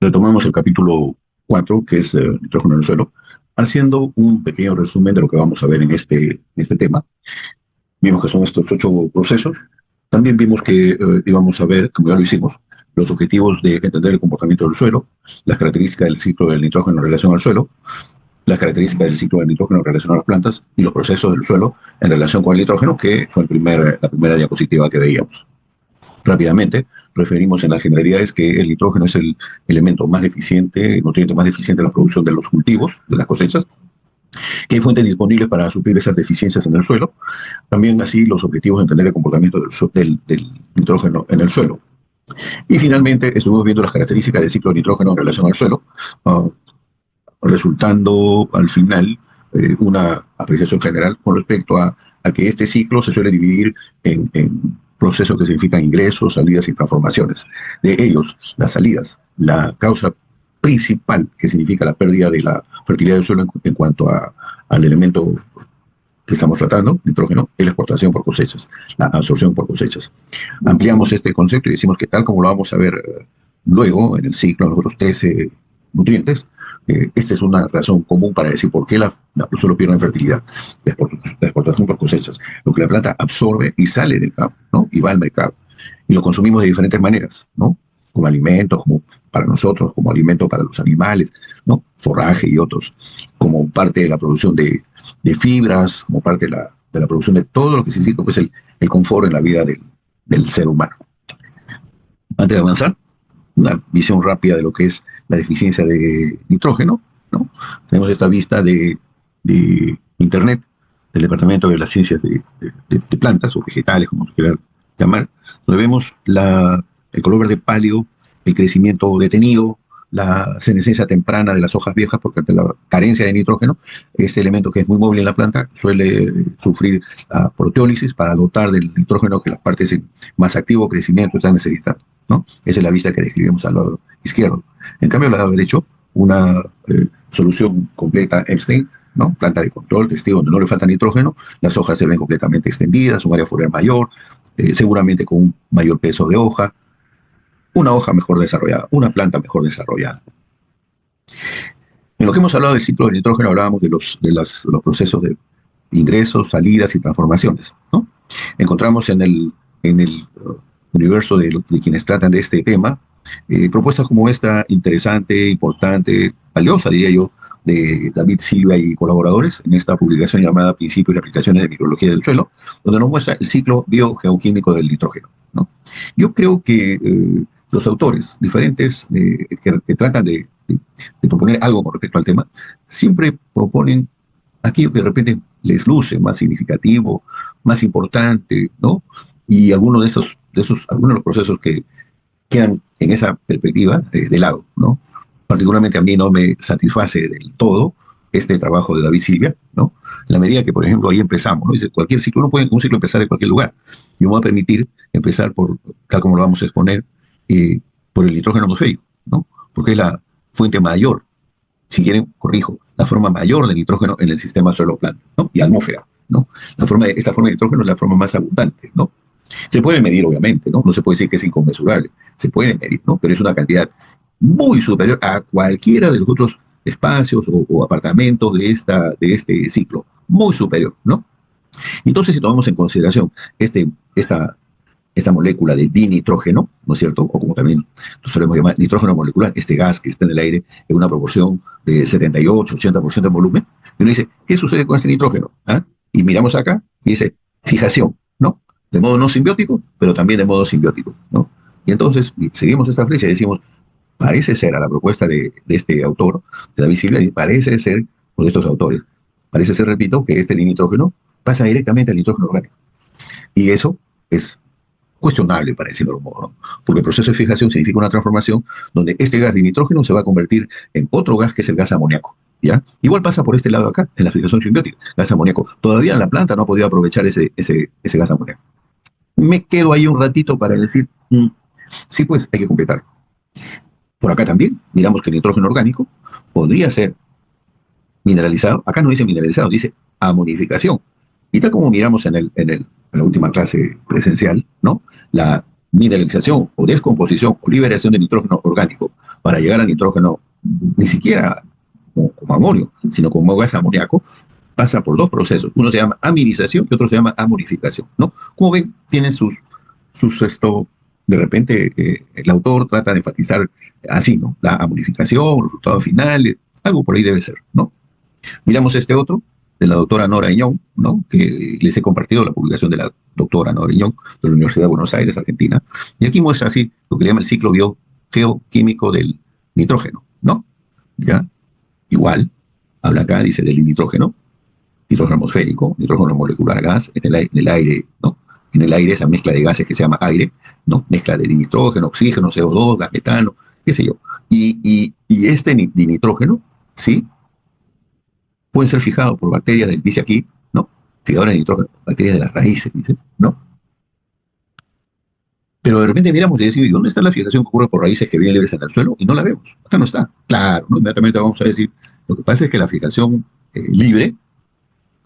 Retomamos el capítulo 4, que es nitrógeno en el suelo, haciendo un pequeño resumen de lo que vamos a ver en este tema. Vimos que son estos 8 procesos. También vimos que íbamos a ver, como ya lo hicimos, los objetivos de entender el comportamiento del suelo, las características del ciclo del nitrógeno en relación al suelo, las características del ciclo del nitrógeno en relación a las plantas y los procesos del suelo en relación con el nitrógeno, que fue la primera diapositiva que veíamos. Rápidamente, referimos en las generalidades que el nitrógeno es el elemento más eficiente, el nutriente más eficiente en la producción de los cultivos, de las cosechas, que hay fuentes disponibles para suplir esas deficiencias en el suelo. También así los objetivos de entender el comportamiento del nitrógeno en el suelo. Y finalmente estuvimos viendo las características del ciclo de nitrógeno en relación al suelo, resultando al final una apreciación general con respecto a que este ciclo se suele dividir en procesos que significan ingresos, salidas y transformaciones. De ellos, las salidas, la causa principal que significa la pérdida de la fertilidad del suelo en cuanto al elemento que estamos tratando, nitrógeno, es la exportación por cosechas, la absorción por cosechas. Ampliamos este concepto y decimos que tal como lo vamos a ver luego en el ciclo, en los otros 13 nutrientes, esta es una razón común para decir por qué la suelo pierde en fertilidad, la exportación por cosechas, lo que la planta absorbe y sale del campo, ¿no? Y va al mercado. Y lo consumimos de diferentes maneras, ¿no? Como alimento, como para nosotros, como alimento para los animales, ¿no? Forraje y otros, como parte de la producción de fibras, como parte de la producción de todo lo que significa pues, el confort en la vida del ser humano. Antes de avanzar, una visión rápida de lo que es la deficiencia de nitrógeno, ¿no? Tenemos esta vista de Internet, del Departamento de las Ciencias de Plantas o Vegetales, como se quiera llamar, donde vemos el color verde pálido, el crecimiento detenido, la senescencia temprana de las hojas viejas, porque ante la carencia de nitrógeno, este elemento que es muy móvil en la planta suele sufrir la proteólisis para dotar del nitrógeno que las partes en más activo crecimiento están necesitando, ¿no? Esa es la vista que describimos al lado izquierdo. En cambio, al lado derecho, una solución completa Epstein, ¿no? Planta de control, testigo donde no le falta nitrógeno, las hojas se ven completamente extendidas, un área foliar mayor, seguramente con un mayor peso de hoja, una hoja mejor desarrollada, una planta mejor desarrollada. En lo que hemos hablado del ciclo del nitrógeno, hablábamos de los procesos de ingresos, salidas y transformaciones, ¿no? Encontramos en el universo de quienes tratan de este tema propuestas como esta interesante, importante, valiosa, diría yo, de David Silva y colaboradores en esta publicación llamada Principios y aplicaciones de microbiología del suelo, donde nos muestra el ciclo biogeoquímico del nitrógeno, ¿no? Yo creo que los autores diferentes que tratan de proponer algo con respecto al tema, siempre proponen aquello que de repente les luce más significativo, más importante, ¿no? Y algunos de los procesos que quedan en esa perspectiva de lado, ¿no? Particularmente a mí no me satisface del todo este trabajo de David Silvia, ¿no? En la medida que, por ejemplo, ahí empezamos, ¿no? Dice, cualquier ciclo, uno puede un ciclo empezar en cualquier lugar. Yo me voy a permitir empezar por, tal como lo vamos a exponer, por el nitrógeno atmosférico, ¿no? Porque es la fuente mayor, si quieren, corrijo, la forma mayor de nitrógeno en el sistema suelo-planta, ¿no? Y atmósfera, ¿no? Esta forma de nitrógeno es la forma más abundante, ¿no? Se puede medir, obviamente, ¿no? No se puede decir que es inconmensurable, se puede medir, ¿no? Pero es una cantidad muy superior a cualquiera de los otros espacios o apartamentos de este ciclo, muy superior, ¿no? Entonces, si tomamos en consideración esta molécula de dinitrógeno, ¿no es cierto? O como también lo solemos llamar nitrógeno molecular, este gas que está en el aire en una proporción de 78-80% de volumen, y uno dice, ¿qué sucede con este nitrógeno? ¿Ah? Y miramos acá y dice, fijación, ¿no? De modo no simbiótico, pero también de modo simbiótico, ¿no? Y entonces seguimos esta flecha y decimos, parece ser a la propuesta de este autor, de David Silva, y parece ser, o de estos autores, parece ser, repito, que este dinitrógeno pasa directamente al nitrógeno orgánico. Y eso es cuestionable, para decirlo de algún modo, ¿no? Porque el proceso de fijación significa una transformación donde este gas de nitrógeno se va a convertir en otro gas que es el gas amoníaco, ¿ya? Igual pasa por este lado acá, en la fijación simbiótica, gas amoníaco. Todavía la planta no ha podido aprovechar ese gas amoníaco. Me quedo ahí un ratito para decir, sí, pues hay que completar. Por acá también miramos que el nitrógeno orgánico podría ser mineralizado. Acá no dice mineralizado, dice amonificación. Y tal como miramos en la última clase presencial, ¿no? La mineralización o descomposición o liberación de nitrógeno orgánico para llegar a nitrógeno, ni siquiera como amonio, sino como gas amoníaco, pasa por dos procesos. Uno se llama aminización y otro se llama amonificación, ¿no? Como ven, tienen sus de repente el autor trata de enfatizar así, ¿no? La amonificación, los resultados finales, algo por ahí debe ser, ¿no? Miramos este otro, de la doctora Nora Iñón, ¿no? Que les he compartido la publicación de la doctora Nora Iñón, de la Universidad de Buenos Aires, Argentina. Y aquí muestra así lo que le llama el ciclo biogeoquímico del nitrógeno, ¿no? ¿Ya? Igual, habla acá, dice del nitrógeno, nitrógeno atmosférico, nitrógeno molecular gas, en el aire, ¿no? En el aire, esa mezcla de gases que se llama aire, ¿no? Mezcla de nitrógeno, oxígeno, CO2, gas metano, qué sé yo. Y este dinitrógeno, ¿sí? Pueden ser fijados por bacterias, dice aquí, ¿no? Fijadoras de nitrógeno, bacterias de las raíces, dice, ¿no? Pero de repente miramos y decimos, ¿dónde está la fijación que ocurre por raíces que viven libres en el suelo? Y no la vemos. Acá no está. Claro, ¿no? Inmediatamente vamos a decir, lo que pasa es que la fijación libre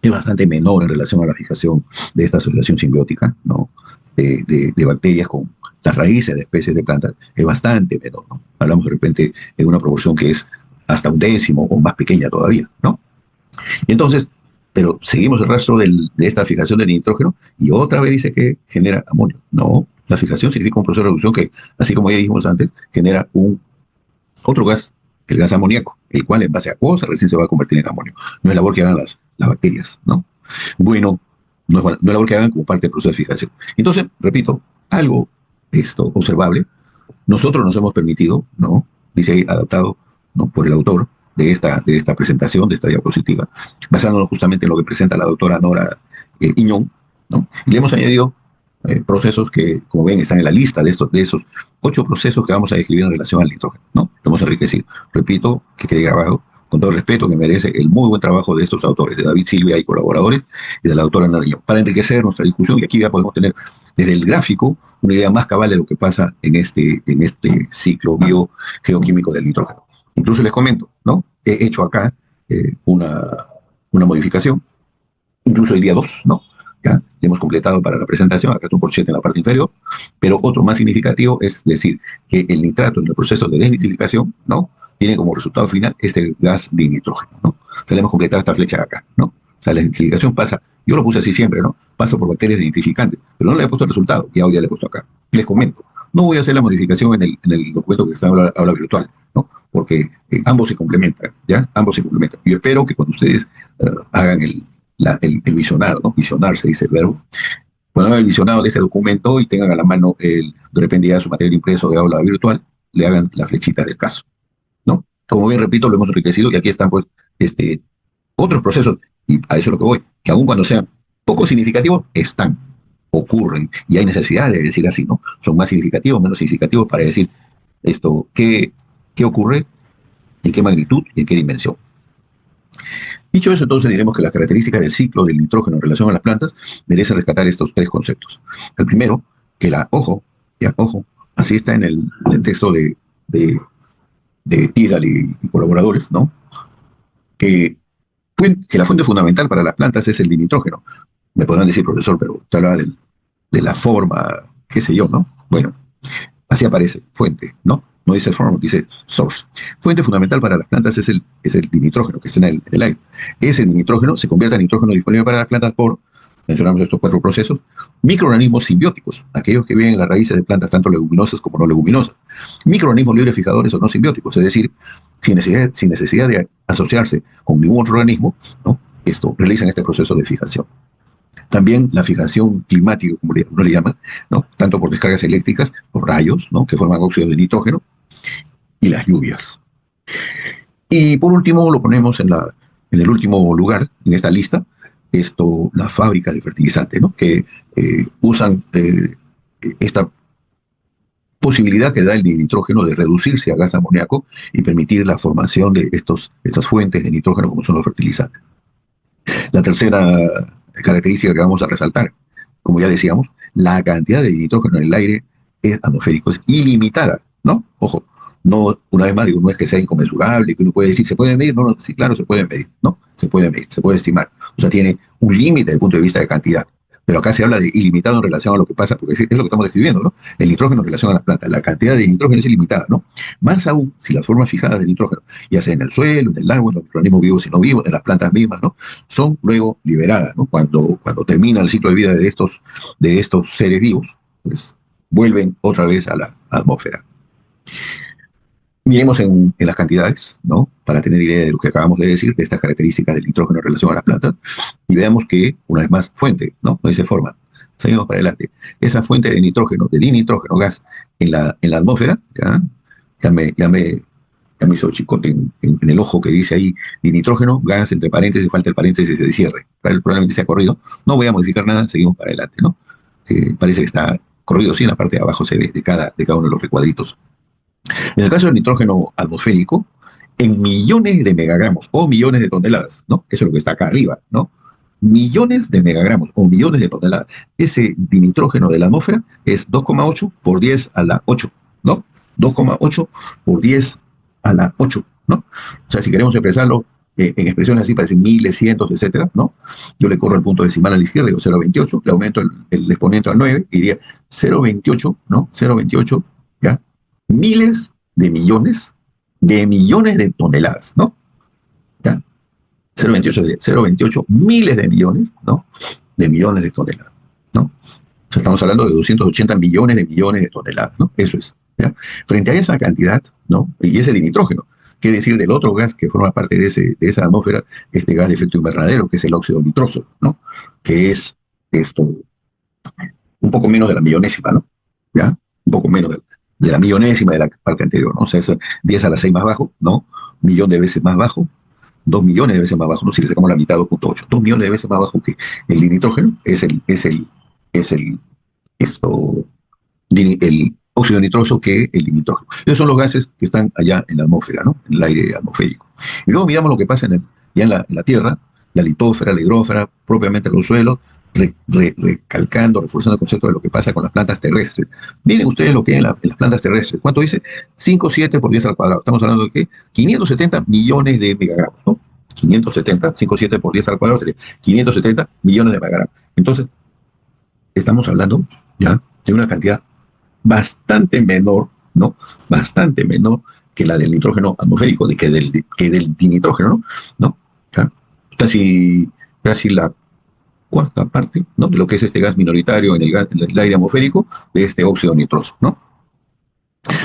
es bastante menor en relación a la fijación de esta asociación simbiótica, ¿no? De bacterias con las raíces de especies de plantas, es bastante menor, ¿no? Hablamos de repente de una proporción que es hasta un décimo o más pequeña todavía, ¿no? Y entonces, pero seguimos el rastro de esta fijación de nitrógeno y otra vez dice que genera amonio. No, la fijación significa un proceso de reducción que, así como ya dijimos antes, genera otro gas, el gas amoníaco, el cual en base a acuosa recién se va a convertir en amonio. No es labor que hagan las bacterias, ¿no? Bueno, no es labor que hagan como parte del proceso de fijación. Entonces, repito, algo observable, nosotros nos hemos permitido, ¿no? Dice ahí, adaptado, ¿no? Por el autor de esta presentación, de esta diapositiva, basándonos justamente en lo que presenta la doctora Nora Iñón, ¿no? Y le hemos añadido procesos que, como ven, están en la lista de esos 8 procesos que vamos a describir en relación al nitrógeno, ¿no? Lo hemos enriquecido. Repito, que quede grabado, con todo el respeto que merece el muy buen trabajo de estos autores, de David Silvia y colaboradores, y de la doctora Nora Iñón, para enriquecer nuestra discusión, y aquí ya podemos tener desde el gráfico una idea más cabal de lo que pasa en este ciclo biogeoquímico del nitrógeno. Incluso les comento, ¿no? He hecho acá una modificación, incluso el día 2, ¿no? Ya hemos completado para la presentación, acá está un porcentaje en la parte inferior, pero otro más significativo es decir que el nitrato en el proceso de desnitrificación, ¿no? Tiene como resultado final este gas de nitrógeno, ¿no? O sea, le hemos completado esta flecha acá, ¿no? O sea, la nitrificación pasa, yo lo puse así siempre, ¿no? Pasa por bacterias nitrificantes, pero no le he puesto el resultado, ya hoy ya le he puesto acá. Les comento, no voy a hacer la modificación en el documento que está en aula virtual, ¿no? Porque ambos se complementan, ¿ya? Ambos se complementan. Yo espero que cuando ustedes hagan el visionado, ¿no? Visionar se dice el verbo. Cuando hagan el visionado de este documento y tengan a la mano de repente ya su material impreso de aula virtual, le hagan la flechita del caso, ¿no? Como bien repito, lo hemos enriquecido y aquí están pues otros procesos, y a eso es lo que voy, que aun cuando sean poco significativos, ocurren, y hay necesidad de decir así, ¿no? Son más significativos, menos significativos para decir qué ocurre, en qué magnitud y en qué dimensión. Dicho eso, entonces diremos que las características del ciclo del nitrógeno en relación a las plantas merecen rescatar estos 3 conceptos. El primero, que ojo, así está en el texto de Tidal y colaboradores, ¿no? Que la fuente fundamental para las plantas es el nitrógeno. Me podrán decir, profesor, pero usted hablaba de la forma, qué sé yo, ¿no? Bueno, así aparece, fuente, ¿no? No dice form, dice source. Fuente fundamental para las plantas es el nitrógeno que está en el aire. Ese nitrógeno se convierte en nitrógeno disponible para las plantas por, mencionamos estos 4 procesos, microorganismos simbióticos, aquellos que viven en las raíces de plantas tanto leguminosas como no leguminosas. Microorganismos libres fijadores o no simbióticos, es decir, sin necesidad de asociarse con ningún otro organismo, ¿no? Realizan este proceso de fijación. También la fijación climática, como uno le llama, ¿no? Tanto por descargas eléctricas, por rayos, ¿no? Que forman óxidos de nitrógeno, y las lluvias. Y por último, lo ponemos en el último lugar, en esta lista, las fábricas de fertilizantes, ¿no? Que usan esta posibilidad que da el nitrógeno de reducirse a gas amoníaco y permitir la formación de estas fuentes de nitrógeno como son los fertilizantes. La tercera característica que vamos a resaltar, como ya decíamos, la cantidad de nitrógeno en el aire atmosférico es ilimitada, ¿no? Ojo, no, una vez más digo, no es que sea inconmensurable, que uno puede decir, ¿se puede medir? No, sí, claro, se puede medir, ¿no? Se puede medir, se puede estimar. O sea, tiene un límite desde el punto de vista de cantidad. Pero acá se habla de ilimitado en relación a lo que pasa, porque es lo que estamos describiendo, ¿no? El nitrógeno en relación a las plantas. La cantidad de nitrógeno es ilimitada, ¿no? Más aún si las formas fijadas de nitrógeno, ya sea en el suelo, en el agua, en los organismos vivos y no vivos, en las plantas mismas, ¿no? Son luego liberadas, ¿no? Cuando termina el ciclo de vida de estos seres vivos, pues vuelven otra vez a la atmósfera. Miremos en las cantidades, ¿no? Para tener idea de lo que acabamos de decir, de estas características del nitrógeno en relación a las plantas, y veamos que, una vez más, fuente, ¿no? No dice forma. Seguimos para adelante. Esa fuente de nitrógeno, de dinitrógeno, gas, en la atmósfera, ¿ya? Ya me hizo chicote en el ojo que dice ahí dinitrógeno, gas, entre paréntesis, falta el paréntesis de cierre. Probablemente se ha corrido. No voy a modificar nada, seguimos para adelante, ¿no? Parece que está corrido, sí, en la parte de abajo se ve de cada uno de los recuadritos. En el caso del nitrógeno atmosférico, en millones de megagramos o millones de toneladas, ¿no? Eso es lo que está acá arriba, ¿no? Millones de megagramos o millones de toneladas. Ese dinitrógeno de la atmósfera es 2,8 por 10 a la 8, ¿no? 2,8 por 10 a la 8, ¿no? O sea, si queremos expresarlo en expresiones así, parecen miles, cientos, etcétera, ¿no? Yo le corro el punto decimal a la izquierda, digo 0,28, le aumento el exponente al 9 y diría 0,28, ¿no? 0,28, ¿ya? Miles de millones de toneladas, ¿no? ¿Ya? 0,28 es 0,28 miles de millones, ¿no? De millones de toneladas, ¿no? O sea, estamos hablando de 280 millones de toneladas, ¿no? Eso es, ¿ya? Frente a esa cantidad, ¿no? Y ese de nitrógeno, qué decir del otro gas que forma parte de esa atmósfera, este gas de efecto invernadero, que es el óxido nitroso, ¿no? Que es esto, un poco menos de la millonésima, ¿no? ¿Ya? Un poco menos de la millonésima de la parte anterior, ¿no? O sea, es 10 a la 6 más bajo, ¿no? Un millón de veces más bajo, 2 millones de veces más bajo, ¿no? Si le sacamos la mitad, 2,8. 2 millones de veces más bajo que el nitrógeno, es el, esto, el óxido nitroso que el nitrógeno. Esos son los gases que están allá en la atmósfera, ¿no? En el aire atmosférico. Y luego miramos lo que pasa ya en la Tierra, la litósfera, la hidrósfera, propiamente los suelos, recalcando, reforzando el concepto de lo que pasa con las plantas terrestres. Miren ustedes lo que hay en las plantas terrestres. ¿Cuánto dice? 5, 7 por 10 al cuadrado. Estamos hablando de que 570 millones de megagramos, ¿no? 570, 5, 7 por 10 al cuadrado sería 570 millones de megagramos. Entonces, estamos hablando ya de una cantidad bastante menor, ¿no? Bastante menor que la del nitrógeno atmosférico, que del dinitrógeno, ¿no? ¿No? ¿Ya? Casi la cuarta parte, ¿no? De lo que es este gas minoritario en el aire atmosférico, de este óxido nitroso, ¿no?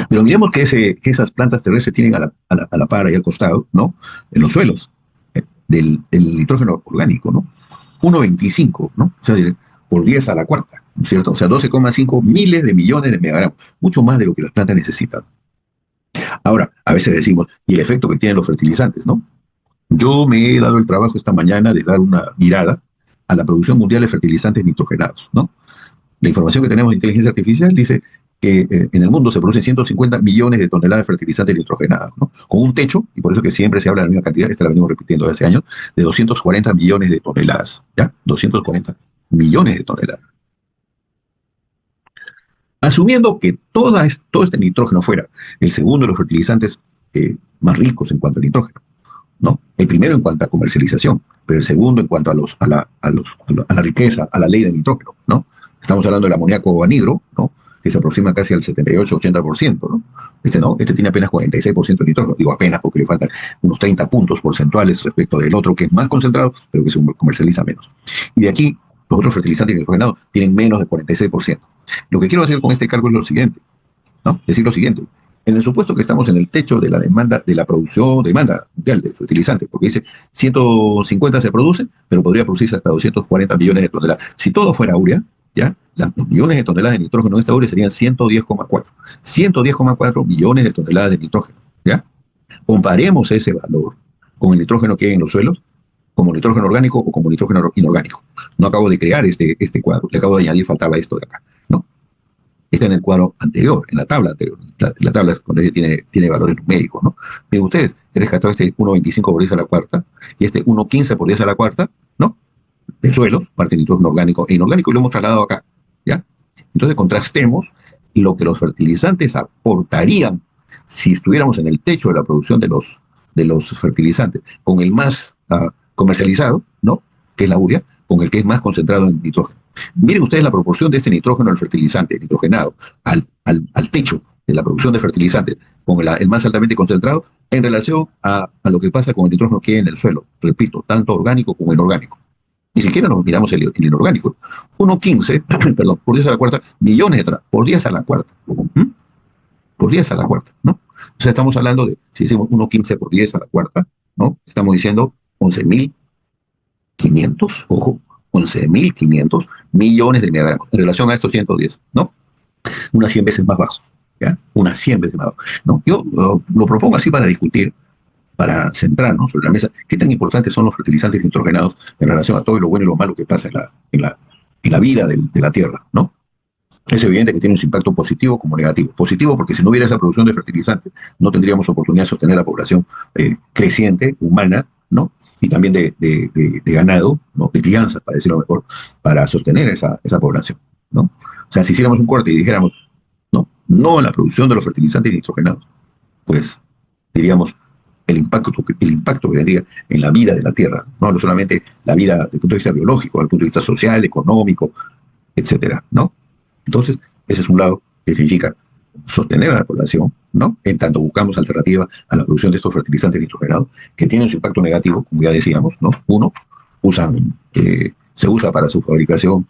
Pero miremos que esas plantas terrestres tienen a la par y al costado, ¿no? En los suelos, del nitrógeno orgánico, ¿no? 1,25, ¿no? O sea, por 10 a la cuarta, ¿no es cierto? O sea, 12,5 miles de millones de megagramos, mucho más de lo que las plantas necesitan. Ahora, a veces decimos, y el efecto que tienen los fertilizantes, ¿no? Yo me he dado el trabajo esta mañana de dar una mirada a la producción mundial de fertilizantes nitrogenados, ¿no? La información que tenemos de inteligencia artificial dice que en el mundo se producen 150 millones de toneladas de fertilizantes nitrogenados, ¿no? Con un techo, y por eso que siempre se habla de la misma cantidad, esta la venimos repitiendo desde hace años, de 240 millones de toneladas, ¿ya? 240 millones de toneladas. Asumiendo que todo este nitrógeno fuera el segundo de los fertilizantes más ricos en cuanto a nitrógeno, ¿no? El primero en cuanto a comercialización, pero el segundo en cuanto a la riqueza, a la ley de nitrógeno, ¿no? Estamos hablando del amoníaco anhidro, ¿no? Que se aproxima casi al 78-80%, ¿no? ¿no? Este tiene apenas 46% de nitrógeno, digo apenas porque le faltan unos 30 puntos porcentuales respecto del otro que es más concentrado, pero que se comercializa menos. Y de aquí, los otros fertilizantes nitrogenados tienen menos de 46%. Lo que quiero hacer con este cálculo es lo siguiente, ¿no? Decir lo siguiente. En el supuesto que estamos en el techo de la demanda, de la producción, demanda mundial de fertilizantes, porque dice 150 se produce, pero podría producirse hasta 240 millones de toneladas. Si todo fuera urea, ¿ya? Los millones de toneladas de nitrógeno en esta urea serían 110,4. 110,4 millones de toneladas de nitrógeno, ¿ya? Comparemos ese valor con el nitrógeno que hay en los suelos, como nitrógeno orgánico o como nitrógeno inorgánico. No acabo de crear este cuadro, le acabo de añadir, faltaba esto de acá, ¿no? Está en el cuadro anterior, en la tabla anterior. La tabla donde tiene valores numéricos, ¿no? Miren ustedes, he rescatado este 1,25 por 10 a la cuarta y este 1,15 por 10 a la cuarta, ¿no? De suelos, parte de nitrógeno orgánico e inorgánico, y lo hemos trasladado acá, ¿ya? Entonces contrastemos lo que los fertilizantes aportarían si estuviéramos en el techo de la producción de los fertilizantes, con el más comercializado, ¿no? Que es la urea, con el que es más concentrado en nitrógeno. Miren ustedes la proporción de este nitrógeno al fertilizante, nitrogenado, al techo de la producción de fertilizantes, con el más altamente concentrado, en relación a lo que pasa con el nitrógeno que hay en el suelo. Repito, tanto orgánico como inorgánico. Ni siquiera nos miramos el inorgánico. 1,15, perdón, por 10 a la cuarta, millones de toneladas, por 10 a la cuarta. ¿Mm? Por 10 a la cuarta, ¿no? O sea, estamos hablando de, si decimos 1,15 por 10 a la cuarta, ¿no? Estamos diciendo 11.500, ojo, 11.500 millones de megagramos en relación a estos 110, ¿no? Unas 100 veces más bajo, ¿ya? Unas 100 veces más bajo, ¿no? Yo lo propongo así para discutir, para centrarnos sobre la mesa, qué tan importantes son los fertilizantes nitrogenados en relación a todo lo bueno y lo malo que pasa en la vida de la Tierra, ¿no? Es evidente que tiene un impacto positivo como negativo. Positivo porque si no hubiera esa producción de fertilizantes, no tendríamos oportunidad de sostener la población creciente, humana, ¿no? Y también de ganado, ¿no? De crianza, para decirlo mejor, para sostener esa población, ¿no? O sea, si hiciéramos un corte y dijéramos, no a la producción de los fertilizantes nitrogenados, pues diríamos el impacto que tendría en la vida de la Tierra, no solamente la vida desde el punto de vista biológico, desde el punto de vista social, económico, etcétera, ¿no? Entonces, ese es un lado que significa sostener a la población, ¿no? En tanto buscamos alternativas a la producción de estos fertilizantes nitrogenados, que tienen su impacto negativo, como ya decíamos, ¿no? Uno, se usa para su fabricación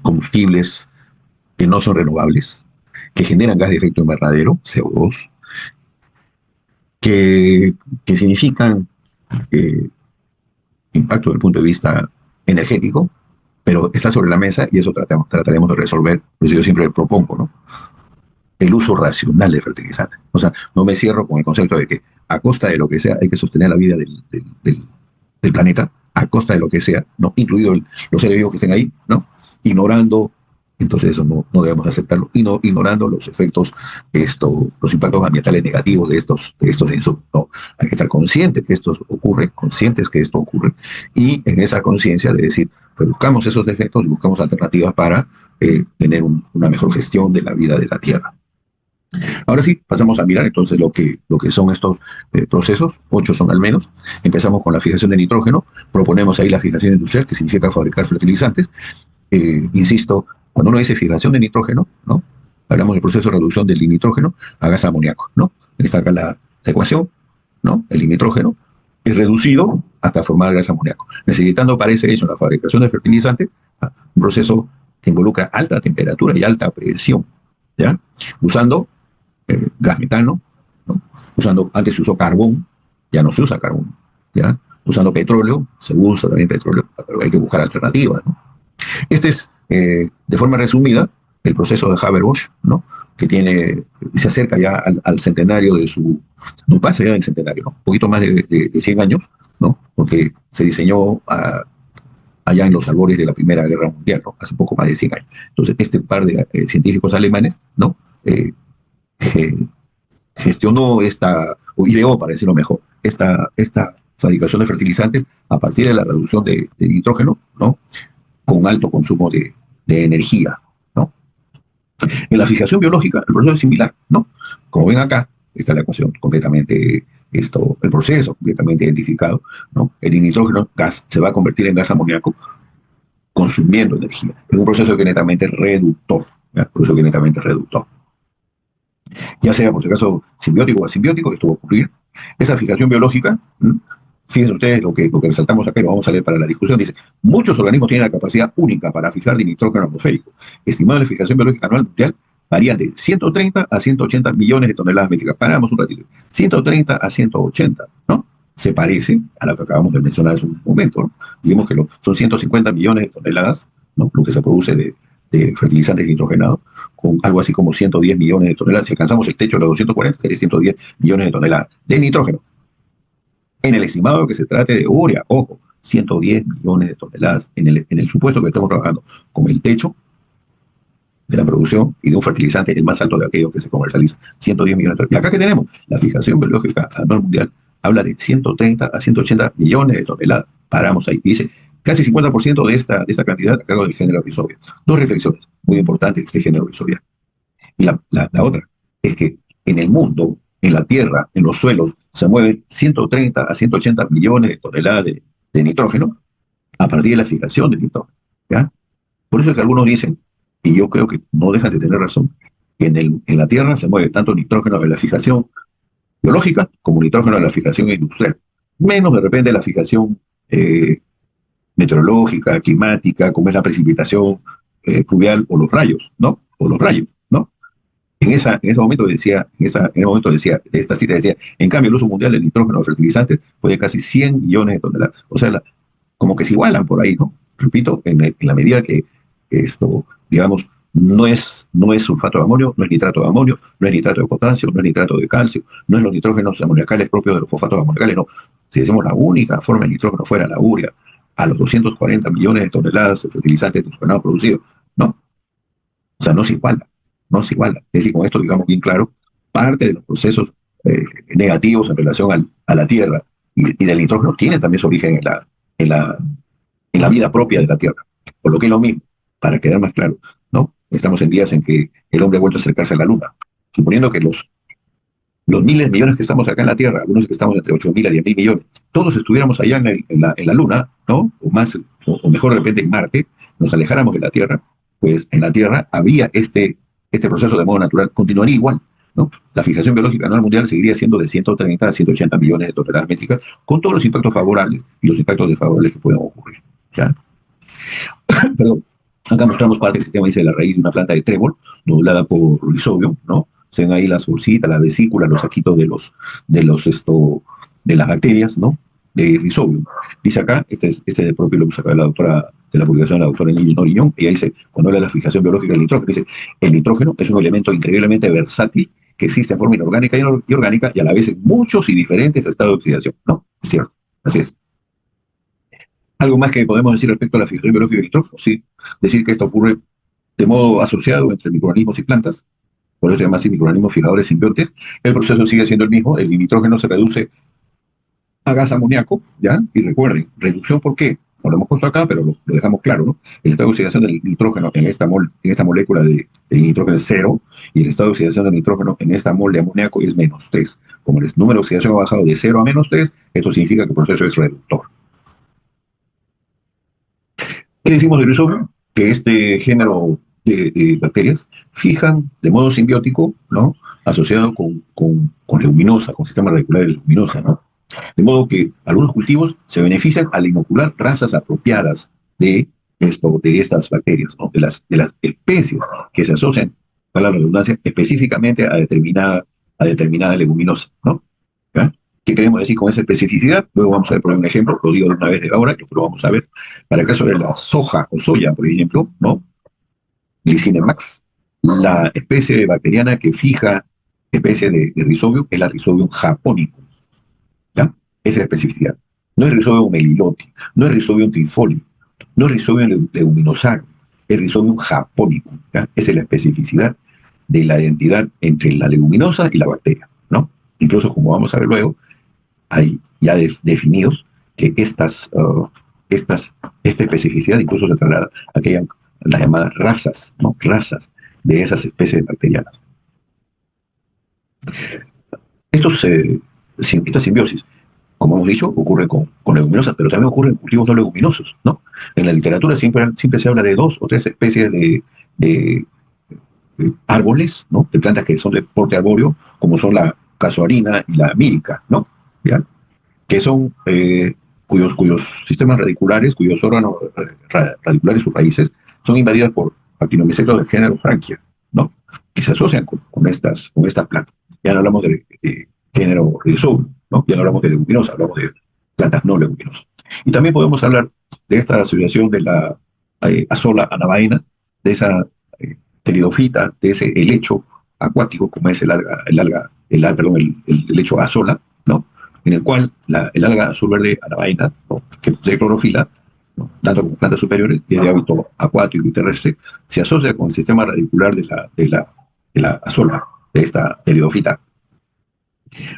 combustibles que no son renovables, que generan gas de efecto invernadero, CO2, que significan eh, impacto desde el punto de vista energético, pero está sobre la mesa y eso trataremos de resolver. Por eso yo siempre propongo, ¿no? El uso racional del fertilizante. O sea, no me cierro con el concepto de que a costa de lo que sea hay que sostener la vida del planeta, a costa de lo que sea, ¿no? Incluido los seres vivos que estén ahí, ¿no? Ignorando, entonces eso no debemos aceptarlo, y no, ignorando los efectos, los impactos ambientales negativos de estos insumos, ¿no? Hay que estar conscientes que esto ocurre, conscientes que esto ocurre, y en esa conciencia de decir, pues buscamos esos defectos y buscamos alternativas para tener una mejor gestión de la vida de la Tierra. Ahora sí, pasamos a mirar entonces lo que son estos procesos, 8 son al menos. Empezamos con la fijación de nitrógeno, proponemos ahí la fijación industrial, que significa fabricar fertilizantes. Insisto, cuando uno dice fijación de nitrógeno, ¿no? Hablamos del proceso de reducción del nitrógeno a gas amoníaco, ¿no? Está acá la ecuación, ¿no? El nitrógeno es reducido hasta formar gas amoníaco, necesitando para ese hecho la fabricación de fertilizantes, un proceso que involucra alta temperatura y alta presión, ¿ya? Usando gas metano, ¿no? Antes se usó carbón, ya no se usa carbón, ¿ya? Usando petróleo, se usa también petróleo, pero hay que buscar alternativas, ¿no? Este es, de forma resumida, el proceso de Haber-Bosch, ¿no? Que se acerca ya al centenario no pasa ya del centenario, ¿no? Un poquito más de 100 años, ¿no? Porque se diseñó allá en los albores de la Primera Guerra Mundial, ¿no? Hace un poco más de 100 años. Entonces, este par de científicos alemanes, ¿no? Gestionó o ideó, para decirlo mejor, esta fabricación de fertilizantes a partir de la reducción de nitrógeno, ¿no? Con alto consumo de energía, ¿no? En la fijación biológica, el proceso es similar, ¿no? Como ven acá, está la ecuación completamente, el proceso completamente identificado, ¿no? El nitrógeno gas se va a convertir en gas amoníaco consumiendo energía. Es un proceso que netamente reductor, ¿ya? Proceso que netamente reductor. Ya sea, por si acaso, simbiótico o asimbiótico, esto va a ocurrir. Esa fijación biológica, fíjense ustedes lo que resaltamos acá, y lo vamos a leer para la discusión, dice, muchos organismos tienen la capacidad única para fijar nitrógeno atmosférico. Estimado de fijación biológica anual mundial varían de 130 a 180 millones de toneladas métricas. Paramos un ratito. 130 a 180, ¿no? Se parece a lo que acabamos de mencionar hace un momento, ¿no? Digamos que son 150 millones de toneladas, ¿no? Lo que se produce de fertilizantes nitrogenados, con algo así como 110 millones de toneladas. Si alcanzamos el techo de los 240, sería 110 millones de toneladas de nitrógeno. En el estimado que se trate de urea, ojo, 110 millones de toneladas en el supuesto que estamos trabajando con el techo de la producción y de un fertilizante el más alto de aquellos que se comercializa, 110 millones de toneladas. Y acá que tenemos, la fijación biológica anual mundial habla de 130 a 180 millones de toneladas. Paramos ahí. Dice, casi 50% de esta cantidad a cargo del género Rhizobia. Dos reflexiones muy importantes de este género Rhizobia. Y la otra es que en el mundo, en la tierra, en los suelos, se mueven 130 a 180 millones de toneladas de nitrógeno a partir de la fijación del nitrógeno, ¿ya? Por eso es que algunos dicen, y yo creo que no dejan de tener razón, que en la Tierra se mueve tanto nitrógeno de la fijación biológica como nitrógeno de la fijación industrial. Menos de repente la fijación eh, meteorológica, climática, como es la precipitación pluvial o los rayos, ¿no? O los rayos, ¿no? En ese momento decía, en ese momento decía, esta cita decía, en cambio el uso mundial del nitrógeno de fertilizantes fue de casi 100 millones de toneladas. O sea, como que se igualan por ahí, ¿no? Repito, en la medida que esto, digamos, no es sulfato de amonio, no es nitrato de amonio, no es nitrato de potasio, no es nitrato de calcio, no es los nitrógenos amoniacales propios de los fosfatos amoniacales, no. Si decimos la única forma de nitrógeno fuera la urea, a los 240 millones de toneladas de fertilizantes nitrogenados producidos, no. O sea, no se iguala, no se iguala. Es decir, con esto, digamos bien claro, parte de los procesos negativos en relación a la Tierra y del nitrógeno tienen también su origen en la, en la vida propia de la Tierra. Por lo que es lo mismo, para quedar más claro, ¿no? Estamos en días en que el hombre ha vuelto a acercarse a la Luna. Suponiendo que los miles de millones que estamos acá en la Tierra, algunos que estamos entre 8.000 a 10.000 millones, todos estuviéramos allá en la Luna, ¿no? O más, o mejor de repente en Marte, nos alejáramos de la Tierra, pues en la Tierra habría este proceso de modo natural, continuaría igual, ¿no? La fijación biológica anual mundial seguiría siendo de 130 a 180 millones de toneladas métricas, con todos los impactos favorables y los impactos desfavorables que puedan ocurrir. ¿Ya? Perdón. Acá mostramos parte del sistema, dice, de la raíz de una planta de trébol, nodulada por Rhizobium, ¿no? Se ven ahí las bolsitas, las vesículas, los saquitos de las bacterias, ¿no? De Rhizobium. Dice acá, este es el propio lo que sacó de la doctora, de la publicación de la doctora Noriñón, ella dice, cuando habla de la fijación biológica del nitrógeno, dice, el nitrógeno es un elemento increíblemente versátil que existe en forma inorgánica y orgánica y a la vez en muchos y diferentes estados de oxidación, ¿no? Es cierto, así es. ¿Algo más que podemos decir respecto a la fijación biológica del nitrógeno? Sí, decir que esto ocurre de modo asociado entre microorganismos y plantas, por eso se llama así microorganismos fijadores simbiontes. El proceso sigue siendo el mismo, el nitrógeno se reduce a gas amoníaco, ¿ya? Y recuerden, reducción, ¿por qué? No lo hemos puesto acá, pero lo dejamos claro, ¿no? El estado de oxidación del nitrógeno en esta molécula de nitrógeno es cero, y el estado de oxidación del nitrógeno en esta mol de amoníaco es menos 3. Como el número de oxidación ha bajado de 0 a menos 3, esto significa que el proceso es reductor. ¿Qué decimos del rizobio? Que este género de bacterias fijan de modo simbiótico, ¿no? Asociado con leguminosa, con sistemas radiculares de leguminosa, ¿no? De modo que algunos cultivos se benefician al inocular razas apropiadas de estas bacterias, ¿no? De las especies que se asocian, para la redundancia, específicamente a determinada leguminosa, ¿no? ¿Ya? ¿Qué queremos decir con esa especificidad? Luego vamos a ver por un ejemplo, lo digo de una vez de ahora, que lo vamos a ver. Para el caso de la soja o soya, por ejemplo, ¿no? Glycinemax, la especie bacteriana que fija especie de Rhizobium es la Rhizobium japonicum, ¿ya? Esa es la especificidad. No es Rhizobium meliloti, no es Rhizobium trifoli, no es Rhizobium leguminosaro, es Rhizobium japonicum, ¿ya? Esa es la especificidad de la identidad entre la leguminosa y la bacteria, ¿no? Incluso, como vamos a ver luego, hay ya definidos que esta especificidad incluso se traslada a aquellas, las llamadas razas, ¿no? Razas de esas especies bacterianas. Esta simbiosis, como hemos dicho, ocurre con leguminosas, pero también ocurre en cultivos no leguminosos, ¿no? En la literatura siempre se habla de 2 o 3 especies de árboles, ¿no? De plantas que son de porte arbóreo, como son la casuarina y la mírica, ¿no? ¿Ya? Que son cuyos sistemas radiculares, cuyos órganos radiculares, sus raíces, son invadidas por actinomycetos del género Frankia, ¿no? Que se asocian con estas plantas. Ya no hablamos de género Rhizobium, ¿no? Ya no hablamos de leguminosas, hablamos de plantas no leguminosas. Y también podemos hablar de esta asociación de la Azolla anavaena, de esa pteridofita, de ese helecho acuático, como es el helecho Azolla, ¿no? En el cual el alga azul verde anavaena, ¿no? Que posee clorofila, ¿no? Tanto como plantas superiores y de hábito acuático y terrestre, se asocia con el sistema radicular de la azolla, de esta pteridofita.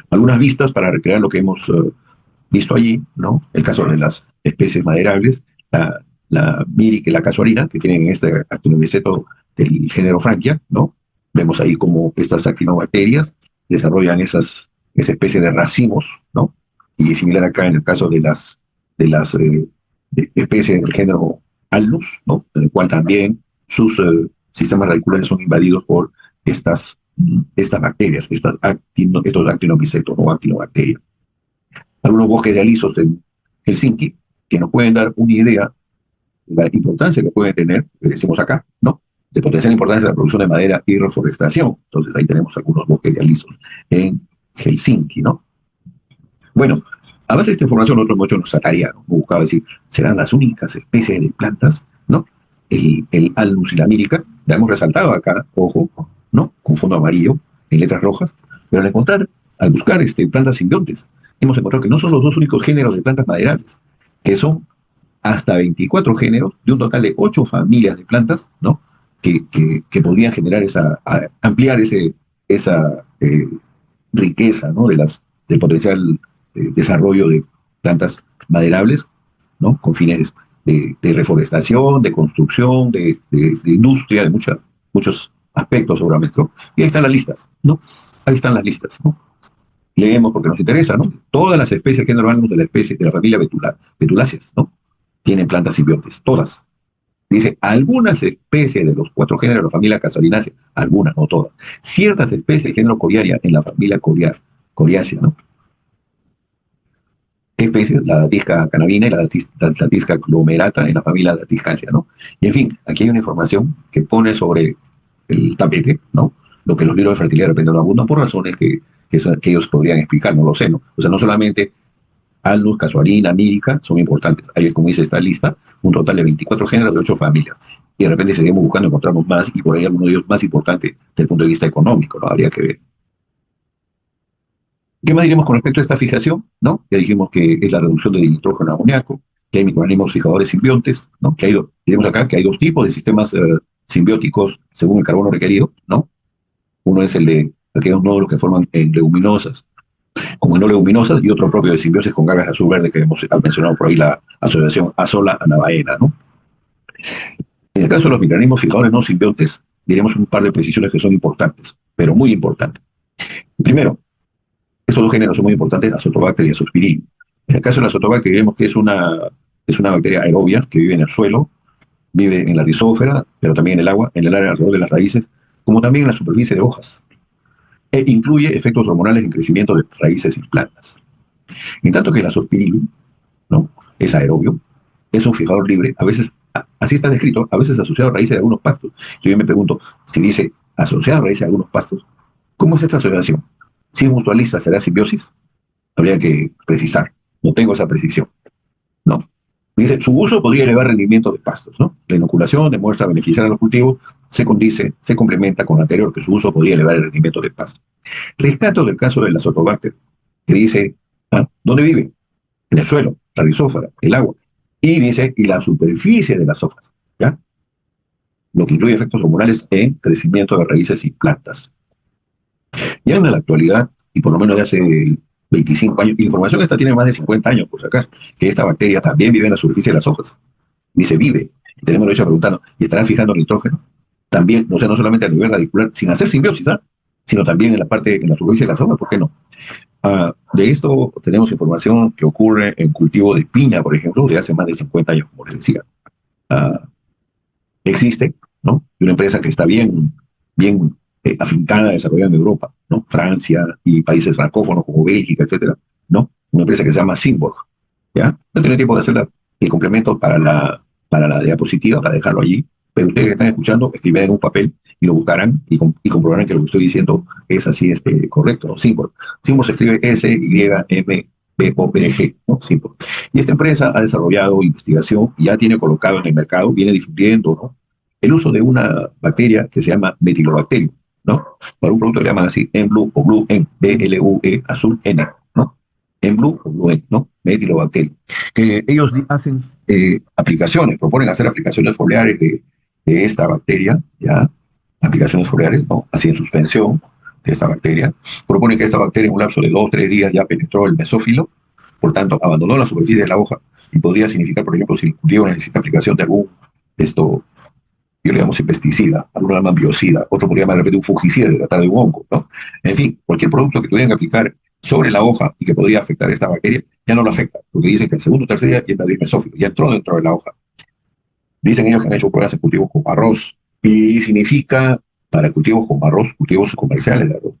Algunas vistas para recrear lo que hemos visto allí, ¿no? El caso de las especies maderables, la mírica y la casuarina, que tienen este actinomyceto del género Frankia, ¿no? Vemos ahí cómo estas actinobacterias desarrollan esa especie de racimos, ¿no? Y similar acá en el caso de las especies del género alnus, ¿no? En el cual también sus sistemas radiculares son invadidos por estas bacterias, estos actinomycetos o actinobacterias. Algunos bosques de alisos en Helsinki que nos pueden dar una idea de la importancia que pueden tener, que decimos acá, ¿no? De potencial importancia de la producción de madera y reforestación. Entonces ahí tenemos algunos bosques de alisos en Helsinki, ¿no? Bueno, a base de esta información nosotros hemos hecho nuestra tarea, ¿no? Buscaba decir, ¿serán las únicas especies de plantas, ¿no? El Alnus y la mírica, la hemos resaltado acá, ojo, ¿no? Con fondo amarillo, en letras rojas, pero al buscar plantas simbiontes, hemos encontrado que no son los dos únicos géneros de plantas maderables, que son hasta 24 géneros de un total de 8 familias de plantas, ¿no? Que podrían generar ampliar esa riqueza, ¿no? Del potencial desarrollo de plantas maderables, ¿no? Con fines de reforestación, de construcción, de industria, de muchos aspectos seguramente, ¿no? Y ahí están las listas, ¿no? Ahí están las listas, ¿no? Leemos porque nos interesa, ¿no? Todas las especies del género Alnus de la familia Betuláceas, ¿no? Tienen plantas simbiontes, todas. Dice, algunas especies de los 4 géneros de la familia Casalinácea, algunas, no todas. Ciertas especies del género Coriaria en la familia Coriácea, ¿no? ¿Qué especies? La Datisca canabina y la Datisca glomerata en la familia Datiscaceae, ¿no? Y en fin, aquí hay una información que pone sobre el tapete, ¿no? Lo que los libros de fertilidad de repente no abundan por razones que ellos podrían explicar, no lo sé, ¿no? O sea, no solamente Alnus, Casuarina, Mírica, son importantes. Hay, como dice esta lista, un total de 24 géneros de 8 familias. Y de repente seguimos buscando, encontramos más, y por ahí alguno de ellos más importante desde el punto de vista económico, ¿no? Habría que ver. ¿Qué más diremos con respecto a esta fijación? ¿No? Ya dijimos que es la reducción de nitrógeno a amoníaco, que hay microorganismos fijadores simbiontes, ¿no? Diremos acá que hay 2 tipos de sistemas simbióticos según el carbono requerido, ¿no? Uno es el de aquellos nódulos que forman en leguminosas, como no leguminosas, y otro propio de simbiosis con algas de azul verde, que hemos mencionado por ahí la asociación azola-anabaena, ¿no? En el caso de los microorganismos fijadores no simbiontes, diremos un par de precisiones que son importantes, pero muy importantes. Primero, estos 2 géneros son muy importantes, Azotobacter y Azospirillum. En el caso de la Azotobacter, diremos que es una bacteria aerobia que vive en el suelo, vive en la rizósfera, pero también en el agua, en el área alrededor de las raíces, como también en la superficie de hojas. E incluye efectos hormonales en crecimiento de raíces y plantas. En tanto que el Azospirillum, ¿no? Es aerobio, es un fijador libre, a veces, así está descrito, a veces asociado a raíces de algunos pastos. Yo me pregunto, si dice asociado a raíces de algunos pastos, ¿cómo es esta asociación? Si es mutualista, ¿será simbiosis? Habría que precisar. No tengo esa precisión, ¿no? Dice, su uso podría elevar rendimiento de pastos, ¿no? La inoculación demuestra beneficiar a los cultivos, se complementa con lo anterior, que su uso podría elevar el rendimiento de pastos. Rescato del caso del Azotobacter, que dice, ¿dónde vive? En el suelo, la rizósfera, el agua. Y dice, y la superficie de las hojas, ¿ya? Lo que incluye efectos hormonales en crecimiento de raíces y plantas. Ya en la actualidad, y por lo menos de hace 25 años, información esta tiene más de 50 años, por si acaso, que esta bacteria también vive en la superficie de las hojas. Dice, vive. Y tenemos derecho a preguntarnos, ¿y estará fijando el nitrógeno? También, o sea, no solamente a nivel radicular, sin hacer simbiosis, sino también en la superficie de las hojas, ¿por qué no? De esto tenemos información que ocurre en cultivo de piña, por ejemplo, de hace más de 50 años, como les decía. Existe, ¿no? Y una empresa que está bien afincada, desarrollada en Europa, ¿no? Francia y países francófonos como Bélgica, etcétera, ¿no? Una empresa que se llama Simborg, ¿ya? No tiene tiempo de hacer el complemento para la diapositiva, para dejarlo allí, pero ustedes que están escuchando, escribirán en un papel y lo buscarán y comprobarán que lo que estoy diciendo es así, correcto, ¿no? Simborg. Simborg se escribe S-Y-M-B-O-R-G, ¿no? Simborg. Y esta empresa ha desarrollado investigación y ya tiene colocado en el mercado, viene difundiendo, ¿no? El uso de una bacteria que se llama Metilobacterium, ¿no? Para un producto que le llaman así, En-Blue o Blue En, B-L-U-E, azul N, ¿no? En-Blue o Blue En, ¿no? Metilobacterium. Que ellos hacen aplicaciones, proponen hacer aplicaciones foliares de esta bacteria, ¿ya? Aplicaciones foliares, ¿no? Así en suspensión de esta bacteria. Proponen que esta bacteria en un lapso de 2 o 3 días ya penetró el mesófilo, por tanto, abandonó la superficie de la hoja y podría significar, por ejemplo, si el cultivo necesita aplicación de algún, yo le llamo pesticida, algunos llaman biocida, otro podría llamar de repente un fungicida de tratar de un hongo, ¿no? En fin, cualquier producto que tuvieran que aplicar sobre la hoja y que podría afectar esta bacteria, ya no lo afecta, porque dicen que el segundo o tercer día ya invadió el mesófilo, ya entró dentro de la hoja. Dicen ellos que han hecho pruebas en cultivos con arroz y significa para cultivos con arroz, cultivos comerciales de arroz,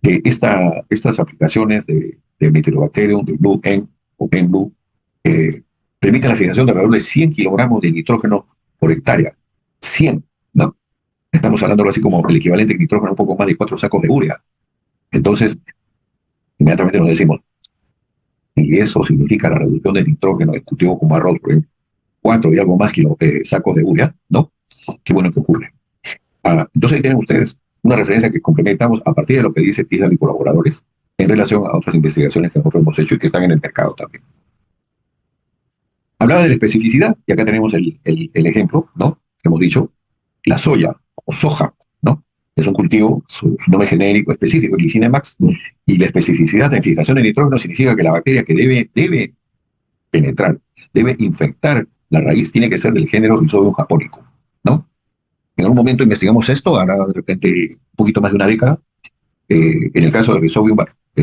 que estas aplicaciones de Meteorobacterium, de Blue M o M Blue, permiten la fijación de alrededor de 100 kilogramos de nitrógeno por hectárea. 100, ¿no? Estamos hablando así como el equivalente de nitrógeno, un poco más de 4 sacos de urea. Entonces, inmediatamente nos decimos, y eso significa la reducción de nitrógeno en cultivos como arroz, por ejemplo, 4 y algo más sacos de urea, ¿no? Qué bueno que ocurre. Entonces ahí tienen ustedes una referencia que complementamos a partir de lo que dice TISDAL y colaboradores en relación a otras investigaciones que nosotros hemos hecho y que están en el mercado también. Hablaba de la especificidad, y acá tenemos el ejemplo, ¿no? Que hemos dicho, la soya o soja, ¿no? Es un cultivo, su nombre genérico específico, Glycine max, y la especificidad en fijación de nitrógeno significa que la bacteria que debe penetrar, debe infectar la raíz, tiene que ser del género Rhizobium japónico, ¿no? En algún momento investigamos esto, ahora de repente un poquito más de una década. En el caso de Rhizobium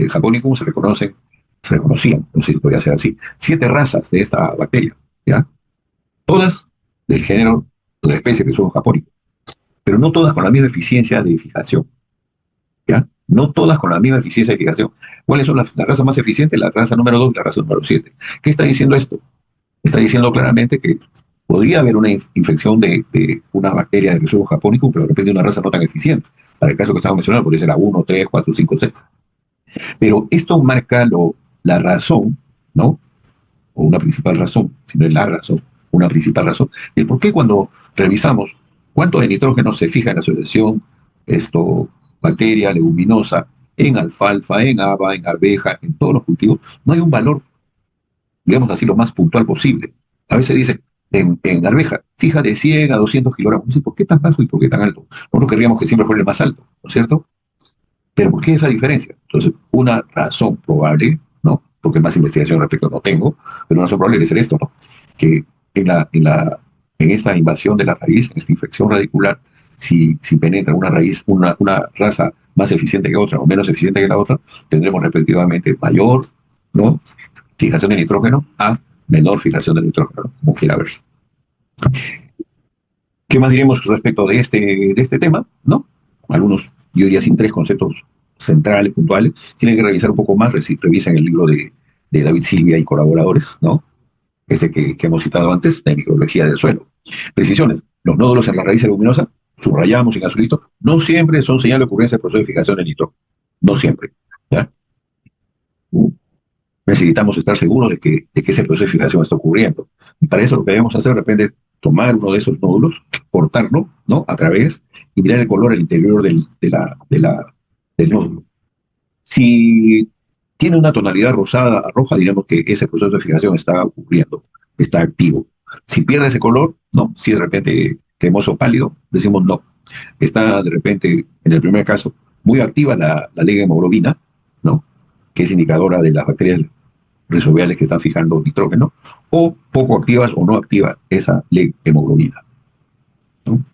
japonicum se reconocían, no sé si podría ser así, 7 razas de esta bacteria, ¿ya? Todas del género, de la especie Rhizobium japónico, pero no todas con la misma eficiencia de fijación, ¿ya? No todas con la misma eficiencia de fijación. ¿Cuáles son las razas más eficientes? La raza número 2 y la raza número 7. ¿Qué está diciendo esto? Está diciendo claramente que podría haber una infección de una bacteria de Rhizobium japonicum, pero de repente una raza no tan eficiente. Para el caso que estamos mencionando, podría ser la 1, 3, 4, 5, 6. Pero esto marca la razón, ¿no? O una principal razón, si no es la razón, una principal razón, el por qué cuando revisamos cuánto de nitrógeno se fija en la asociación bacteria, leguminosa, en alfalfa, en haba, en arveja, en todos los cultivos, no hay un valor, digamos así, lo más puntual posible. A veces dice, en arveja, fija de 100 a 200 kilogramos. Dice, ¿por qué tan bajo y por qué tan alto? Nosotros querríamos que siempre fuera el más alto, ¿no es cierto? Pero ¿por qué esa diferencia? Entonces, una razón probable, ¿no? Porque más investigación respecto no tengo, pero una razón probable debe ser esto, ¿no? Que en esta invasión de la raíz, en esta infección radicular, si penetra una raíz, una raza más eficiente que otra o menos eficiente que la otra, tendremos respectivamente mayor, ¿no? Fijación de nitrógeno a menor fijación de nitrógeno, ¿no? Como quiera verse. ¿Qué más diremos respecto de este tema? ¿No? Algunos, yo diría, sin 3 conceptos centrales, puntuales. Tienen que revisar un poco más, revisen el libro de David Silvia y colaboradores, ¿no? Que hemos citado antes, de microbiología del suelo. Precisiones. Los nódulos en la raíz leguminosa, subrayamos en azulito, no siempre son señal de ocurrencia del proceso de fijación de nitrógeno. No siempre. ¿Ya? Necesitamos estar seguros de que ese proceso de fijación está ocurriendo. Y para eso lo que debemos hacer de repente es tomar uno de esos nódulos, cortarlo, ¿no? A través y mirar el color al interior del nódulo. Si tiene una tonalidad rosada, roja, diremos que ese proceso de fijación está ocurriendo, está activo. Si pierde ese color, no. Si de repente cremoso pálido, decimos no. Está de repente, en el primer caso, muy activa la liga hemoglobina, ¿no? Que es indicadora de las bacterias resoviales que están fijando nitrógeno, o poco activas o no activa esa hemoglobina, ¿no?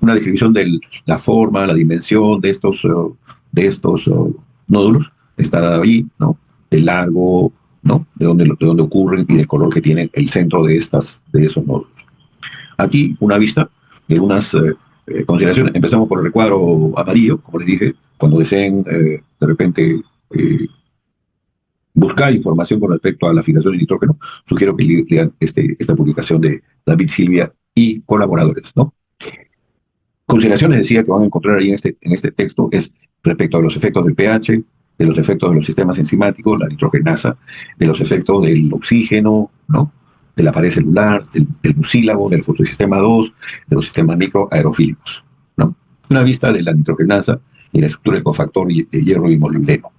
Una descripción de la forma, la dimensión de estos nódulos está dado allí, ¿no? Del largo, ¿no? De dónde ocurren y del color que tienen el centro de esos nódulos. Aquí una vista de algunas consideraciones. Empezamos por el recuadro amarillo, como les dije, cuando deseen de repente buscar información con respecto a la fijación de nitrógeno, sugiero que lean esta publicación de David Silvia y colaboradores, ¿no? Consideraciones, decía, que van a encontrar ahí en este texto es respecto a los efectos del pH, de los efectos de los sistemas enzimáticos, la nitrogenasa, de los efectos del oxígeno, ¿no? De la pared celular, del mucílago, del fotosistema 2, de los sistemas microaerofílicos, ¿no? Una vista de la nitrogenasa y la estructura del cofactor de hierro y molibdeno.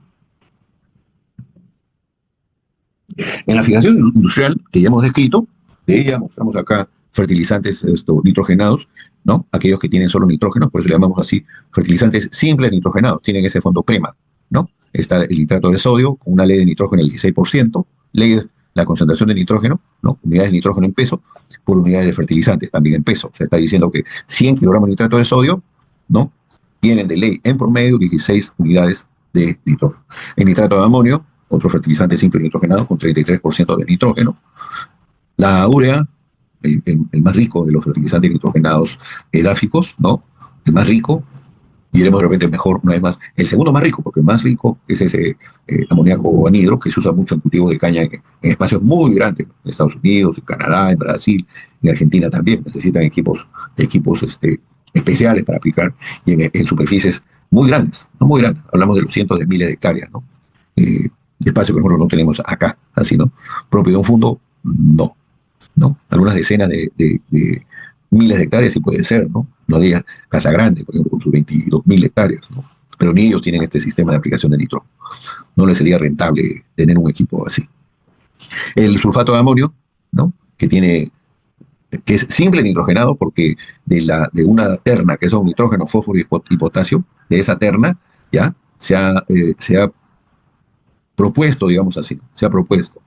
En la fijación industrial que ya hemos descrito, de ella mostramos acá fertilizantes nitrogenados, ¿no? Aquellos que tienen solo nitrógeno, por eso le llamamos así fertilizantes simples nitrogenados, tienen ese fondo crema, ¿no? Está el nitrato de sodio con una ley de nitrógeno del 16%, leyes la concentración de nitrógeno, ¿no? Unidades de nitrógeno en peso, por unidades de fertilizantes también en peso. Se está diciendo que 100 kilogramos de nitrato de sodio, ¿no? Tienen de ley en promedio 16 unidades de nitrógeno. El nitrato de amonio, otro fertilizante simple nitrogenado con 33% de nitrógeno. La urea el más rico de los fertilizantes nitrogenados edáficos, ¿no? El más rico, y diremos de repente mejor, no es más, el segundo más rico, porque el más rico es ese amoníaco anhidro que se usa mucho en cultivo de caña en espacios muy grandes, en Estados Unidos, en Canadá, en Brasil, en Argentina también, necesitan equipos especiales para aplicar y en superficies muy grandes, no muy grandes, hablamos de los cientos de miles de hectáreas, ¿no? De espacio que nosotros no tenemos acá, así, ¿no? Propio de un fondo, no, ¿no? Algunas decenas de miles de hectáreas sí puede ser, ¿no? No diga Casa Grande, por ejemplo, con sus 22.000 hectáreas, ¿no? Pero ni ellos tienen este sistema de aplicación de nitrógeno. No les sería rentable tener un equipo así. El sulfato de amonio, ¿no? Que es simple nitrogenado porque de una terna que son nitrógeno, fósforo y potasio, de esa terna ya se ha propuesto, digamos así, se ha propuesto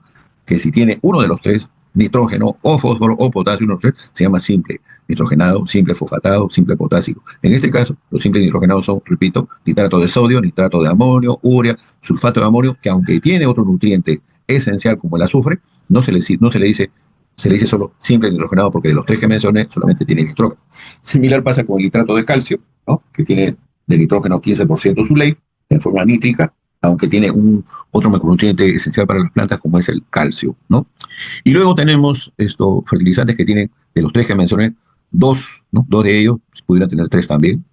que si tiene uno de los tres, nitrógeno o fósforo o potasio, uno de los tres, se llama simple nitrogenado, simple fosfatado, simple potásico. En este caso, los simples nitrogenados son, repito, nitrato de sodio, nitrato de amonio, urea, sulfato de amonio, que aunque tiene otro nutriente esencial como el azufre, no se le dice, se le dice solo simple nitrogenado porque de los tres que mencioné solamente tiene nitrógeno. Similar pasa con el nitrato de calcio, ¿no? Que tiene de nitrógeno 15% su ley en forma nítrica, aunque tiene otro macronutriente esencial para las plantas como es el calcio, ¿no? Y luego tenemos estos fertilizantes que tienen, de los tres que mencioné, dos, ¿no? Dos de ellos, pudieran tener tres también.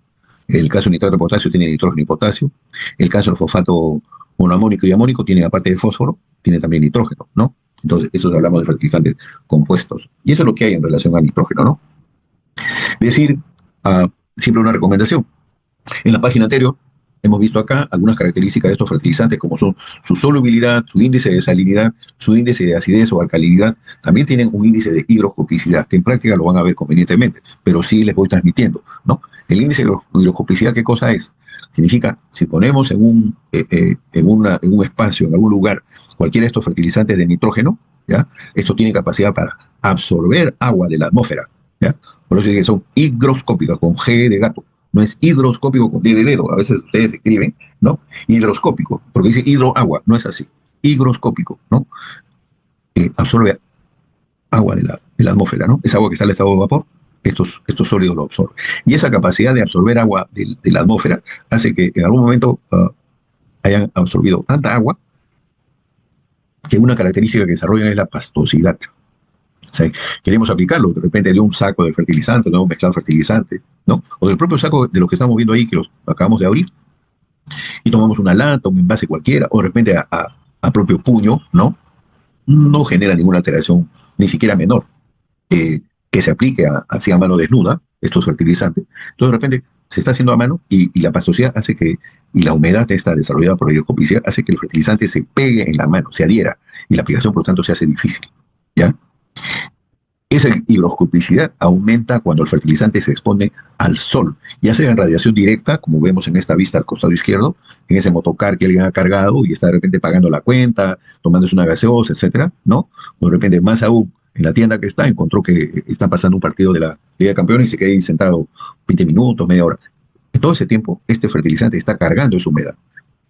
El caso del nitrato de potasio tiene nitrógeno y potasio. El caso del fosfato monoamónico y amónico tiene, aparte de fósforo, tiene también nitrógeno, ¿no? Entonces, eso hablamos de fertilizantes compuestos. Y eso es lo que hay en relación al nitrógeno, ¿no? Decir, siempre una recomendación. En la página anterior hemos visto acá algunas características de estos fertilizantes, como son su solubilidad, su índice de salinidad, su índice de acidez o alcalinidad. También tienen un índice de higroscopicidad, que en práctica lo van a ver convenientemente, pero sí les voy transmitiendo, ¿no? El índice de higroscopicidad, ¿qué cosa es? Significa, si ponemos en un espacio, en algún lugar, cualquiera de estos fertilizantes de nitrógeno, ¿ya? Estos tienen capacidad para absorber agua de la atmósfera, ¿ya? Por eso es que son higroscópicas, con G de gato. No es hidroscópico con D de dedo, a veces ustedes escriben, ¿no? Hidroscópico, porque dice hidroagua, no es así. Higroscópico, ¿no? Absorbe agua de la atmósfera, ¿no? Esa agua que sale de agua de vapor, estos sólidos lo absorben. Y esa capacidad de absorber agua de la atmósfera hace que en algún momento hayan absorbido tanta agua que una característica que desarrollan es la pastosidad. O sea, queremos aplicarlo de repente de un saco de fertilizante, de un mezclado fertilizante, ¿no? O del propio saco de lo que estamos viendo ahí, que los acabamos de abrir, y tomamos una lata, un envase cualquiera, o de repente a propio puño, ¿no? No genera ninguna alteración, ni siquiera menor, que se aplique así a mano desnuda, estos fertilizantes. Entonces, de repente, se está haciendo a mano y la pastosidad hace que, y la humedad está desarrollada por la higroscopicidad, hace que el fertilizante se pegue en la mano, se adhiera, y la aplicación, por tanto, se hace difícil, ¿ya? Esa higroscopicidad aumenta cuando el fertilizante se expone al sol, ya sea en radiación directa, como vemos en esta vista al costado izquierdo, en ese motocar que alguien ha cargado y está de repente pagando la cuenta, tomándose una gaseosa, etcétera, ¿no? O de repente, más aún, en la tienda que está, encontró que está pasando un partido de la Liga de Campeones y se queda ahí sentado 20 minutos, media hora. En todo ese tiempo, este fertilizante está cargando esa humedad,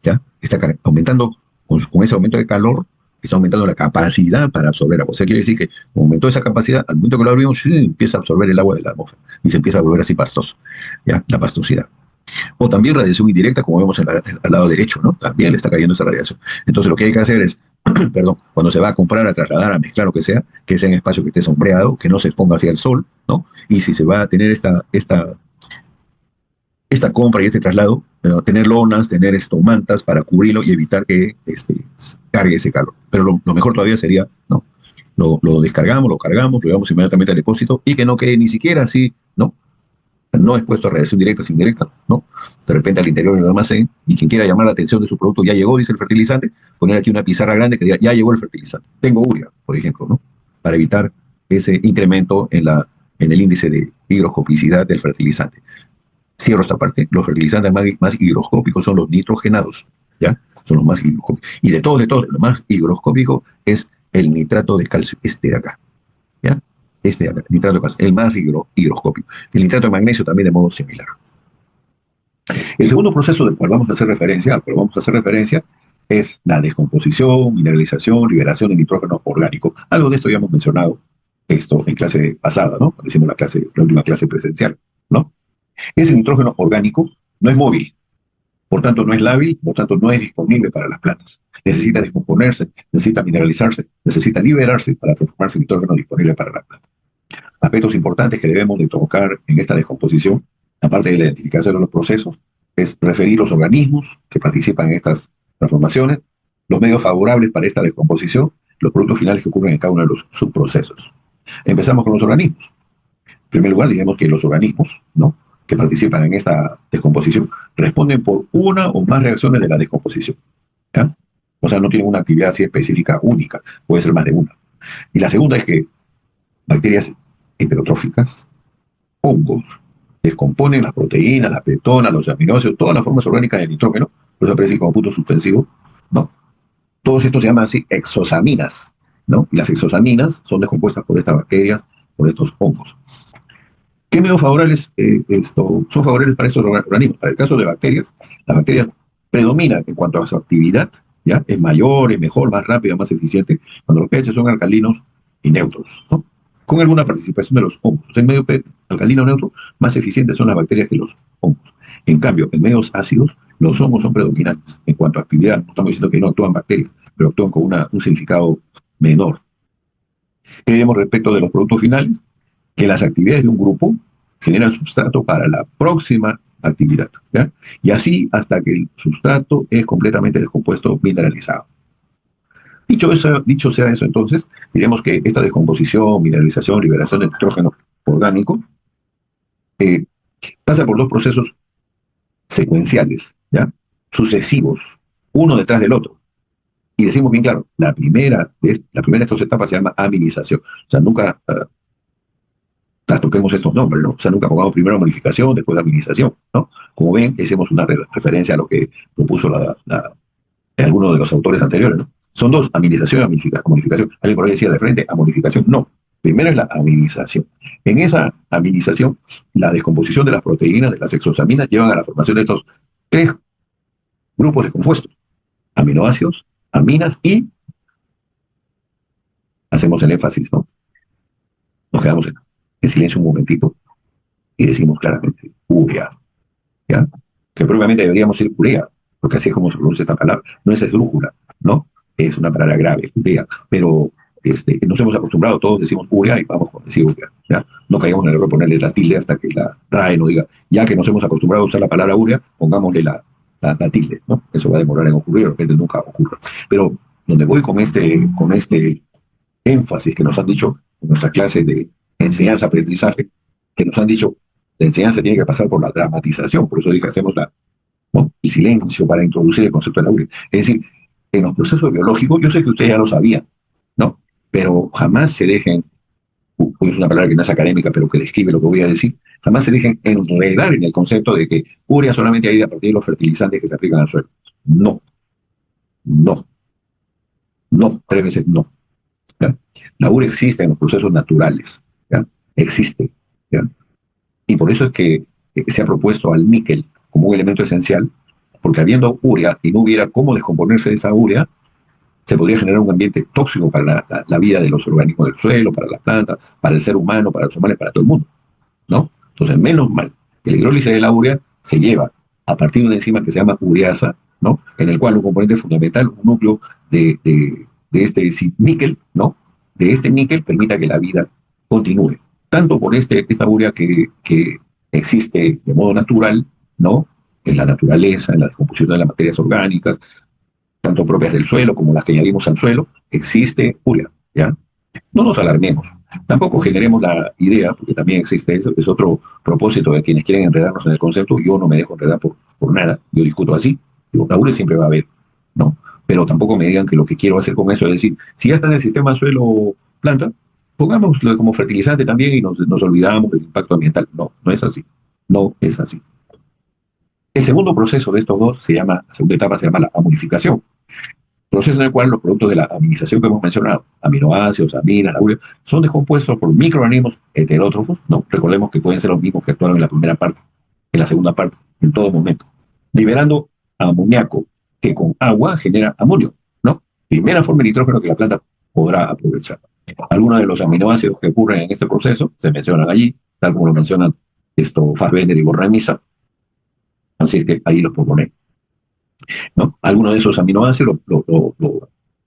¿ya? Está aumentando, con ese aumento de calor, está aumentando la capacidad para absorber agua. O sea, quiere decir que aumentó esa capacidad, al momento que lo abrimos, empieza a absorber el agua de la atmósfera y se empieza a volver así pastoso, ¿ya? La pastosidad. O también radiación indirecta, como vemos al lado derecho, ¿no? También le está cayendo esa radiación. Entonces, lo que hay que hacer es, perdón, cuando se va a comprar, a trasladar, a mezclar, lo que sea en espacio que esté sombreado, que no se exponga hacia el sol, ¿no? Y si se va a tener esta compra y este traslado, tener lonas, tener mantas para cubrirlo y evitar que cargue ese calor. Pero lo mejor todavía sería, no, lo descargamos, lo cargamos, lo llevamos inmediatamente al depósito y que no quede ni siquiera así, ¿no? No expuesto a radiación directa, sin directa, ¿no? De repente al interior del almacén y quien quiera llamar la atención de su producto, ya llegó, dice el fertilizante, poner aquí una pizarra grande que diga, ya llegó el fertilizante. Tengo urea, por ejemplo, ¿no? Para evitar ese incremento en el índice de higroscopicidad del fertilizante. Cierro esta parte. Los fertilizantes más higroscópicos son los nitrogenados, ¿ya? Son los más higroscópicos. Y de todos, lo más higroscópico es el nitrato de calcio, este de acá, ¿ya? Este de acá, nitrato de calcio, el más higroscópico. El nitrato de magnesio también de modo similar. El segundo proceso del cual vamos a hacer referencia, es la descomposición, mineralización, liberación de nitrógeno orgánico. Algo de esto ya hemos mencionado esto en clase pasada, ¿no? Cuando hicimos la última clase presencial, ¿no? Ese nitrógeno orgánico no es móvil, por tanto no es lábil, por tanto no es disponible para las plantas. Necesita descomponerse, necesita mineralizarse, necesita liberarse para transformarse en nitrógeno disponible para la planta. Aspectos importantes que debemos de tocar en esta descomposición, aparte de la identificación de los procesos, es referir los organismos que participan en estas transformaciones, los medios favorables para esta descomposición, los productos finales que ocurren en cada uno de los subprocesos. Empezamos con los organismos. En primer lugar, digamos que los organismos, ¿no?, que participan en esta descomposición responden por una o más reacciones de la descomposición, ¿ya? O sea, no tienen una actividad así específica única, puede ser más de una. Y la segunda es que bacterias heterotróficas, hongos, descomponen las proteínas, las peptonas, los aminoácidos, todas las formas orgánicas del nitrógeno, por eso aparece como punto suspensivo, ¿no? Todos estos se llaman así exosaminas, ¿no? Y las exosaminas son descompuestas por estas bacterias, por estos hongos. ¿Qué medios favorables son favorables para estos organismos? Para el caso de bacterias, las bacterias predominan en cuanto a su actividad, ¿ya? Es mayor, es mejor, más rápida, más eficiente, cuando los pH son alcalinos y neutros, ¿no? Con alguna participación de los hongos. En medio alcalino o neutro, más eficientes son las bacterias que los hongos. En cambio, en medios ácidos, los hongos son predominantes en cuanto a actividad. No estamos diciendo que no actúan bacterias, pero actúan con un significado menor. ¿Qué diremos respecto de los productos finales? Que las actividades de un grupo generan sustrato para la próxima actividad, ¿ya? Y así hasta que el sustrato es completamente descompuesto, mineralizado. Dicho sea eso, entonces, diremos que esta descomposición, mineralización, liberación de nitrógeno orgánico eh, pasa por dos procesos secuenciales, ¿ya? Sucesivos, uno detrás del otro. Y decimos bien claro, la primera de estas dos etapas se llama aminización. O sea, nunca toquemos estos nombres, ¿no? O sea, nunca pongamos primero modificación, después aminización, ¿no? Como ven, hacemos una referencia a lo que propuso alguno de los autores anteriores, ¿no? Son dos, aminización y modificación. Alguien por ahí decía de frente, amonificación. No, primero es la aminización. En esa aminización, la descomposición de las proteínas, de las exosaminas, llevan a la formación de estos tres grupos de compuestos: aminoácidos, aminas y, hacemos el énfasis, ¿no? Nos quedamos en silencio un momentito y decimos claramente, urea, ¿ya? Que probablemente deberíamos decir urea, porque así es como se pronuncia esta palabra. No es esdrújula, ¿no? Es una palabra grave, urea, pero nos hemos acostumbrado, todos decimos urea y vamos a decir urea, ¿ya? No caigamos en el error de ponerle la tilde hasta que la RAE nos diga, ya que nos hemos acostumbrado a usar la palabra urea, pongámosle la tilde, ¿no? Eso va a demorar en ocurrir, de repente nunca ocurre. Pero donde voy con este énfasis que nos han dicho en nuestra clase de enseñanza-aprendizaje, que nos han dicho, la enseñanza tiene que pasar por la dramatización, por eso dije, hacemos ¿no?, el silencio para introducir el concepto de la urea. Es decir, en los procesos biológicos, yo sé que ustedes ya lo sabían, ¿no? Pero jamás se dejen, es una palabra que no es académica, pero que describe lo que voy a decir, jamás se dejen enredar en el concepto de que urea solamente hay a partir de los fertilizantes que se aplican al suelo. No, no, no, 3 veces no. ¿Ya? La urea existe en los procesos naturales, ¿ya? Existe, ¿ya? Y por eso es que se ha propuesto al níquel como un elemento esencial, porque habiendo urea y no hubiera cómo descomponerse de esa urea, se podría generar un ambiente tóxico para la vida de los organismos del suelo, para las plantas, para el ser humano, para los humanos, para todo el mundo, ¿no? Entonces, menos mal, el hidrólisis de la urea se lleva a partir de una enzima que se llama ureasa, ¿no? En el cual un componente fundamental, un núcleo de este níquel, ¿no? De este níquel permita que la vida continúe. Tanto por esta urea que existe de modo natural, ¿no? En la naturaleza, en la descomposición de las materias orgánicas, tanto propias del suelo como las que añadimos al suelo, existe urea, ¿ya? No nos alarmemos. Tampoco generemos la idea, porque también existe eso, es otro propósito de quienes quieren enredarnos en el concepto. Yo no me dejo enredar por nada, yo discuto así. Digo, la urea siempre va a haber, ¿no? Pero tampoco me digan que lo que quiero hacer con eso es decir, si ya está en el sistema suelo-planta, pongámoslo como fertilizante también y nos olvidamos del impacto ambiental. No, no es así. No es así. El segundo proceso de estos dos la segunda etapa se llama la amonificación, proceso en el cual los productos de la aminización que hemos mencionado, aminoácidos, aminas, la urea, son descompuestos por microorganismos heterótrofos, ¿no? Recordemos que pueden ser los mismos que actuaron en la primera parte, en la segunda parte, en todo momento, liberando amoníaco, que con agua genera amonio, ¿no? Primera forma de nitrógeno que la planta podrá aprovechar. Algunos de los aminoácidos que ocurren en este proceso se mencionan allí, tal como lo mencionan Fassbender y Borramisa, así es que ahí los proponen, ¿no? Algunos de esos aminoácidos,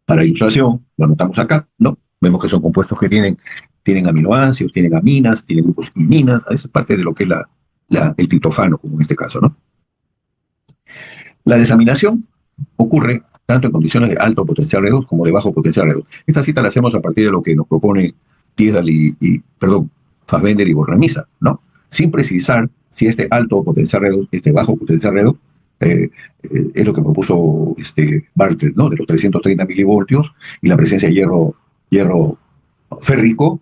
para ilustración, lo anotamos acá, ¿no? Vemos que son compuestos que tienen aminoácidos, tienen aminas, tienen grupos iminas, eso es parte de lo que es el triptofano, como en este caso, ¿no? La desaminación ocurre tanto en condiciones de alto potencial redox como de bajo potencial redox. Esta cita la hacemos a partir de lo que nos propone Tisdale Fassbender y Borramisa, ¿no? Sin precisar si este alto potencial redox, este bajo potencial redox, es lo que propuso Bartlett, ¿no? De los 330 milivoltios y la presencia de hierro férrico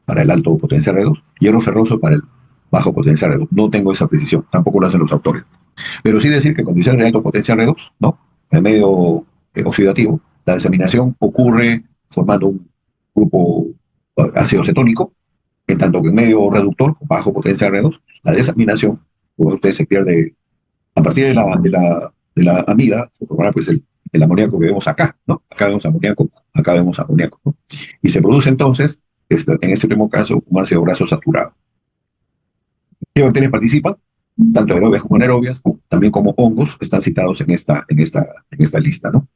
para el alto potencial redox, hierro ferroso para el bajo potencial redox. No tengo esa precisión, tampoco lo hacen los autores. Pero sí decir que en condiciones de alto potencial redox, ¿no? En medio oxidativo, la desaminación ocurre formando un grupo ácido cetónico, en tanto que en medio reductor, con bajo potencial redox, la desaminación, como usted se pierde a partir de la amida, se formará pues el amoníaco que vemos acá, ¿no? Acá vemos amoníaco, acá vemos amoníaco, ¿no? Y se produce entonces, en este último caso, un ácido graso saturado. ¿Qué bacterias participan? Tanto aerobias como anaerobias, también como hongos, están citados en esta lista, ¿no?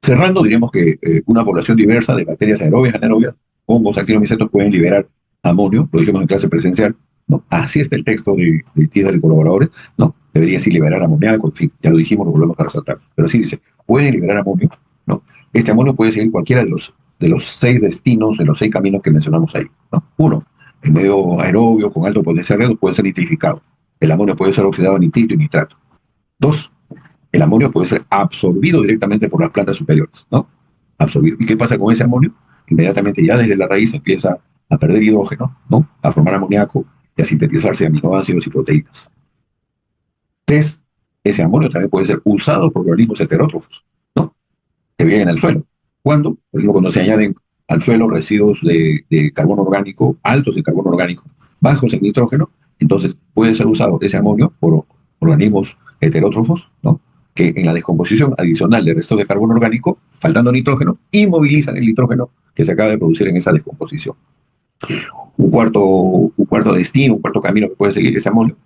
Cerrando, diremos que una población diversa de bacterias aerobias, anaerobias, hongos, actinomycetos pueden liberar amonio, lo dijimos en clase presencial, ¿no? Así está el texto de Tisdale y colaboradores, ¿no? Debería sí liberar amoníaco, en fin, ya lo dijimos, lo volvemos a resaltar, pero sí dice, pueden liberar amonio, ¿no? Este amonio puede seguir cualquiera de los 6 destinos, de los 6 caminos que mencionamos ahí, ¿no? Uno, en medio aerobio, con alto potencial redox, puede ser nitrificado. El amonio puede ser oxidado a nitrito y nitrato. Dos, el amonio puede ser absorbido directamente por las plantas superiores, ¿no? Absorbido. ¿Y qué pasa con ese amonio? Inmediatamente ya desde la raíz empieza a perder hidrógeno, ¿no? A formar amoníaco y a sintetizarse aminoácidos y proteínas. Tres, ese amonio también puede ser usado por organismos heterótrofos, ¿no? Que viven en el suelo. ¿Cuándo? Por ejemplo, cuando se añaden al suelo residuos de carbono orgánico, altos en carbono orgánico, bajos en nitrógeno, entonces puede ser usado ese amonio por organismos heterótrofos, ¿no? Que en la descomposición adicional del resto de carbono orgánico, faltando nitrógeno, inmovilizan el nitrógeno que se acaba de producir en esa descomposición. Un cuarto destino, un cuarto camino que puede seguir ese amonio,